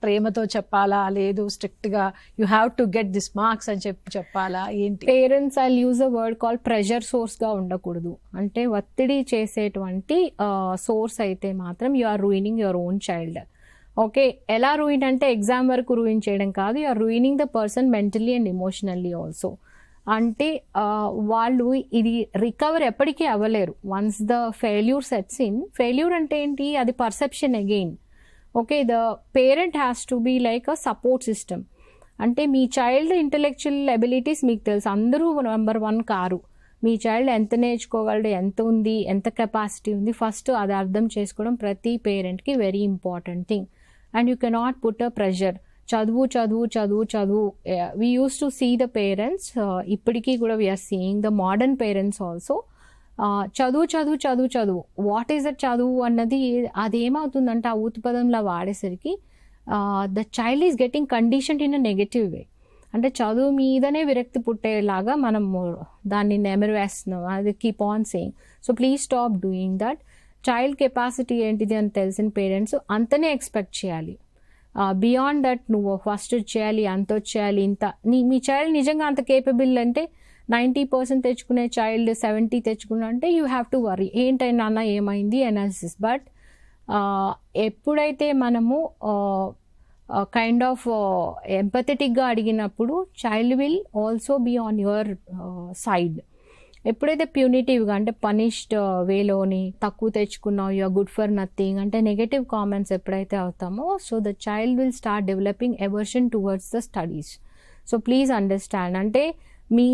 Speaker 1: ప్రేమతో చెప్పాలా, లేదు స్ట్రిక్ట్గా you have to get this marks అని చెప్పాలా, ఏంటి?
Speaker 2: Parents I use a word call pressure సోర్స్గా ఉండకూడదు. అంటే ఒత్తిడి చేసేటువంటి సోర్స్ అయితే మాత్రం you are ruining your own child. Okay, ఎలా రూయిన్ అంటే ఎగ్జామ్ వరకు రూయిన్ చేయడం కాదు, you are ruining the person mentally and emotionally also. అంటే వాళ్ళు ఇది రికవర్ ఎప్పటికీ అవ్వలేరు once the failure sets in. Failure అంటే ఏంటి, అది perception again. Okay, the parent has to be like a support system. అంటే మీ చైల్డ్ ఇంటెలెక్చువల్ ఎబిలిటీస్ మీకు తెలుసు, అందరూ నెంబర్ 1 కారు. మీ చైల్డ్ ఎంత నేర్చుకోగలడు, ఎంత ఉంది, ఎంత కెపాసిటీ ఉంది, ఫస్ట్ అది అర్థం చేసుకోవడం ప్రతి పేరెంట్కి very important thing. And you cannot put a pressure, చదువు చదువు చదువు చదువు. We use to see the parents, ఇప్పటికీ కూడా we are seeing the modern parents also. చదువు చదువు చదువు చదువు, వాట్ ఈస్ దట్ చదువు అన్నది అదేమవుతుందంటే ఆ ఊతుపదంలా వాడేసరికి the child is getting conditioned in a negative way. అంటే చదువు మీదనే విరక్తి పుట్టేలాగా మనం దాన్ని నెమరు వేస్తున్నాం, అది keep on saying. So please stop doing that. Child capacity ఏంటిది అని తెలిసిన పేరెంట్స్ అంతనే ఎక్స్పెక్ట్ చేయాలి. బియాండ్ దట్ నువ్వు ఫస్ట్ చేయాలి, అంత వచ్చేయాలి, ఇంత. మీ చైల్డ్ నిజంగా అంత కేపబుల్ అంటే 90% తెచ్చుకునే చైల్డ్ 70 తెచ్చుకున్నా అంటే యూ హ్యావ్ టు వరీ, ఏంటైనా నాన్న ఏమైంది అనాలిసిస్. బట్ ఎప్పుడైతే మనము కైండ్ ఆఫ్ ఎంపథెటిక్గా అడిగినప్పుడు child will also be on your side. ఎప్పుడైతే ప్యూనిటివ్గా అంటే పనిష్డ్ వేలోని తక్కువ తెచ్చుకున్నావు, you are good for nothing అంటే నెగటివ్ కామెంట్స్ ఎప్పుడైతే అవుతామో, so the child will start developing aversion towards the studies. So please understand, అంటే మీ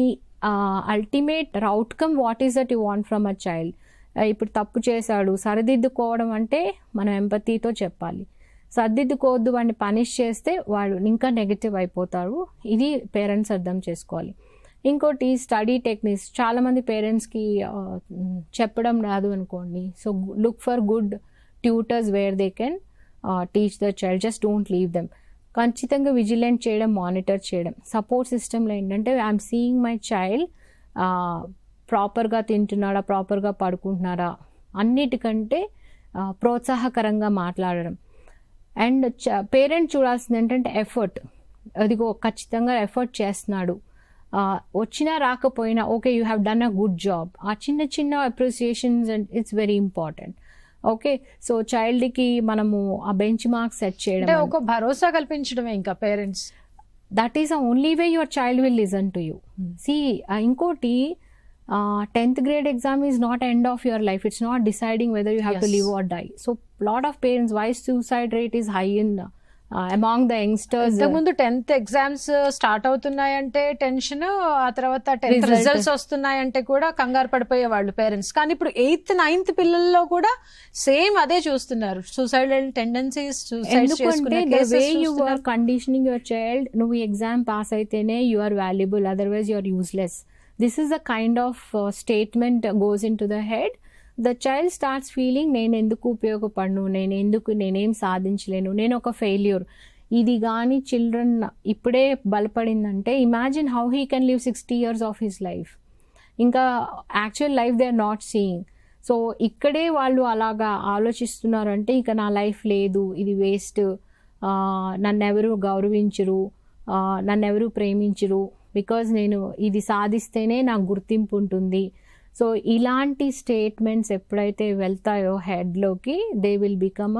Speaker 2: ultimate outcome what is that you want from a child. ఇప్పుడు తప్పు చేశాడు, సరిదిద్దుకోవడం అంటే మనం ఎంపతితో చెప్పాలి. సర్దిద్దుకోవద్దు, వాడిని పనిష్ చేస్తే వాడు ఇంకా నెగటివ్ అయిపోతారు. ఇది పేరెంట్స్ అర్థం చేసుకోవాలి. ఇంకోటి స్టడీ టెక్నిక్స్, చాలామంది పేరెంట్స్కి చెప్పడం రాదు అనుకోండి. So look for good tutors where they can teach the child, just don't leave them. ఖచ్చితంగా విజిలెంట్ చేయడం, మానిటర్ చేయడం. సపోర్ట్ సిస్టంలో ఏంటంటే ఐఎమ్ సీయింగ్ మై చైల్డ్ ప్రాపర్గా తింటున్నాడా, ప్రాపర్గా పడుకుంటున్నారా, అన్నిటికంటే ప్రోత్సాహకరంగా మాట్లాడడం. అండ్ పేరెంట్ చూడాల్సింది ఏంటంటే ఎఫర్ట్. అదిగో ఖచ్చితంగా ఎఫర్ట్ చేస్తున్నాడు, వచ్చినా రాకపోయినా okay you have done a good job. ఆ చిన్న చిన్న appreciations and it's very important. Okay, so చైల్డ్కి మనము ఆ బెంచ్ మార్క్స్ సెట్ చేయడం,
Speaker 1: ఒక భరోసా కల్పించడమే ఇంకా parents.
Speaker 2: That is the only way your child will listen to you. See ఇంకోటి 10th grade exam is not end of your life. It's not deciding whether you have to live or die. So lot of parents, why suicide rate is high in among the youngsters.
Speaker 1: ఇంతకుముందు 10th exams start అవుతున్నాయంటే tension, ఆ తర్వాత 10th results వస్తున్నాయంటే కూడా కంగారు పడిపోయే వాళ్ళు parents. కానీ ఇప్పుడు 8th 9th పిల్లల్లో కూడా సేమ్ అదే చూస్తున్నారు, సూసైడల్ టెండెన్సీస్, సూసైడ్ చేసుకునే cases.
Speaker 2: Way you are conditioning your child, నువ్వు ఎగ్జామ్ పాస్ అయితేనే you are valuable, otherwise you are useless. This is a kind of statement goes into the head. The child starts feeling నేను ఎందుకు ఉపయోగపడను, నేనేం సాధించలేను, నేను ఒక failure. ఇది కానీ children ఇప్పుడే బలపడిందంటే imagine how he can live 60 years of his life. ఇంకా actual life they are not seeing. So ఇక్కడే వాళ్ళు అలాగా ఆలోచిస్తున్నారంటే ఇక నా లైఫ్ లేదు, ఇది వేస్ట్, నన్నెవరు గౌరవించరు, నన్నెవరు ప్రేమించరు, బికాజ్ నేను ఇది సాధిస్తేనే నాకు గుర్తింపు ఉంటుంది. సో ఇలాంటి స్టేట్మెంట్స్ ఎప్పుడైతే వెళ్తాయో హెడ్లోకి, they will become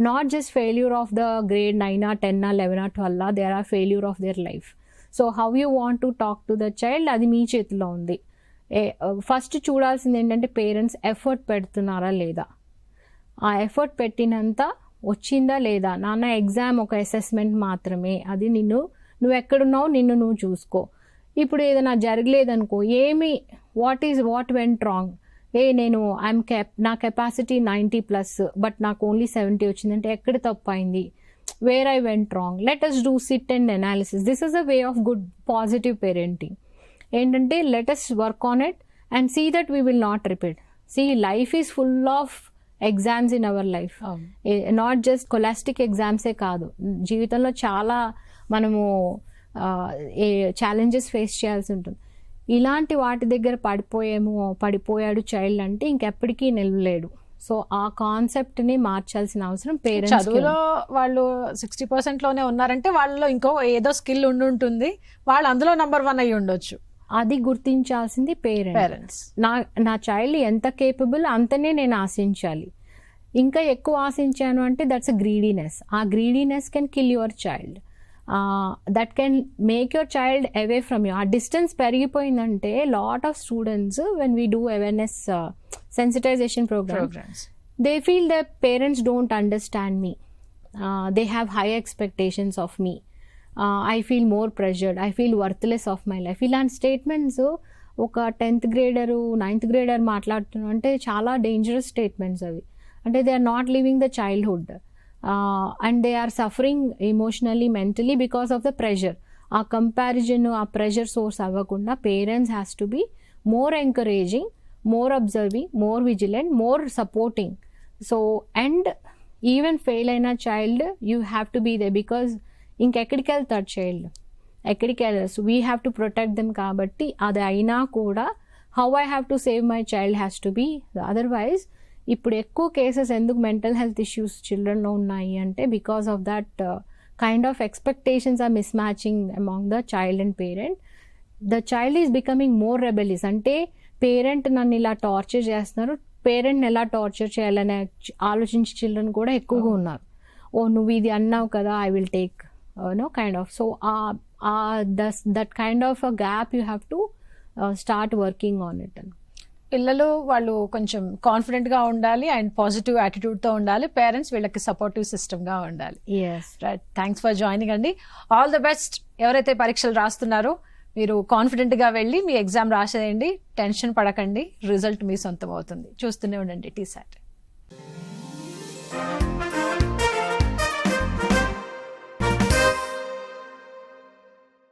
Speaker 2: not just failure of the grade 9, 10, 11, 12, they are failure of their life. So how you want to talk to the child, అది మీ చేతిలో ఉంది. ఫస్ట్ చూడాల్సింది ఏంటంటే పేరెంట్స్ ఎఫర్ట్ పెడుతున్నారా లేదా, ఆ ఎఫర్ట్ పెట్టినంత వచ్చిందా లేదా. నాన్న ఎగ్జామ్ ఒక అసెస్మెంట్ మాత్రమే, అది నువ్వు ఎక్కడున్నావు నిన్ను నువ్వు చూసుకో. ఇప్పుడు ఏదైనా జరగలేదనుకో, వాట్ వెంట్ రాంగ్, నా కెపాసిటీ 90+, బట్ నాకు ఓన్లీ 70 వచ్చిందంటే ఎక్కడ తప్పు అయింది, where I went wrong, let us do sit and analysis. This is a way of good positive parenting. ఏంటంటే let us work on it and see that we will not repeat. See life is full of exams in our life, not just scholastic ఎగ్జామ్సే కాదు, జీవితంలో చాలా మనము challenges face చేయాల్సి ఉంటుంది. ఇలాంటి వాటి దగ్గర పడిపోయాడు చైల్డ్ అంటే ఇంకెప్పటికీ నిలవలేడు. సో ఆ కాన్సెప్ట్ ని మార్చాల్సిన అవసరం పేరెంట్స్.
Speaker 1: చదువులో వాళ్ళు 60% లోనే ఉన్నారంటే వాళ్ళలో ఇంకో ఏదో స్కిల్ ఉంటుంది, వాళ్ళు అందులో నంబర్ 1 అయ్యి ఉండొచ్చు.
Speaker 2: అది గుర్తించాల్సింది పేరెంట్స్. నా చైల్డ్ ఎంత కేపబుల్ అంతనే నేను ఆశించాలి. ఇంకా ఎక్కువ ఆశించాను అంటే దట్స్ అ గ్రీడీనెస్. ఆ greediness can kill your child. That can make your child away from you. ఆ డిస్టెన్స్ పెరిగిపోయిందంటే lot of students when we do awareness sensitization programs, they feel that parents don't understand me, they have high expectations of me, I feel more pressured, I feel worthless of my life. ఇలాంటి statements ఒక 10th grader 9th grader మాట్లాడుతున్నా అంటే చాలా dangerous statements అవి. అంటే they are not living the childhood and they are suffering emotionally, mentally because of the pressure. ఆ comparison, ఆ pressure source అవ్వకుండా parents has to be more encouraging, more observing, more vigilant, more supporting. So and even fail అయిన child you have to be there, because ఇంకెక్కడికి వెళ్తాడు child, ఎక్కడికి వెళ్ళారు. So we have to protect them. కాబట్టి అది అయినా కూడా how I have to save my child has to be. Otherwise ఇప్పుడు ఎక్కువ కేసెస్ ఎందుకు మెంటల్ హెల్త్ ఇష్యూస్ చిల్డ్రన్లో ఉన్నాయి అంటే because of that kind of expectations are mismatching among the child and parent. The child is becoming more rebellious. అంటే పేరెంట్ నన్ను ఇలా టార్చర్ చేస్తున్నారు, పేరెంట్ని ఎలా టార్చర్ చేయాలనే ఆలోచించే చిల్డ్రన్ కూడా ఎక్కువగా ఉన్నారు. ఓ నువ్వు ఇది అన్నావు కదా, I will take kind of. So that kind of a gap you have to start working on it.
Speaker 1: పిల్లలు వాళ్ళు కొంచెం కాన్ఫిడెంట్ గా ఉండాలి అండ్ పాజిటివ్ యాటిట్యూడ్ తో ఉండాలి. పేరెంట్స్ వీళ్ళకి సపోర్టివ్ సిస్టమ్ గా ఉండాలి. రైట్, థ్యాంక్స్ ఫర్ జాయినింగ్ అండి. All the best. ఎవరైతే పరీక్షలు రాస్తున్నారో మీరు కాన్ఫిడెంట్ గా వెళ్ళి మీ ఎగ్జామ్ రాసేయండి, టెన్షన్ పడకండి, రిజల్ట్ మీ సొంతం అవుతుంది. చూస్తూనే ఉండండి TSAT.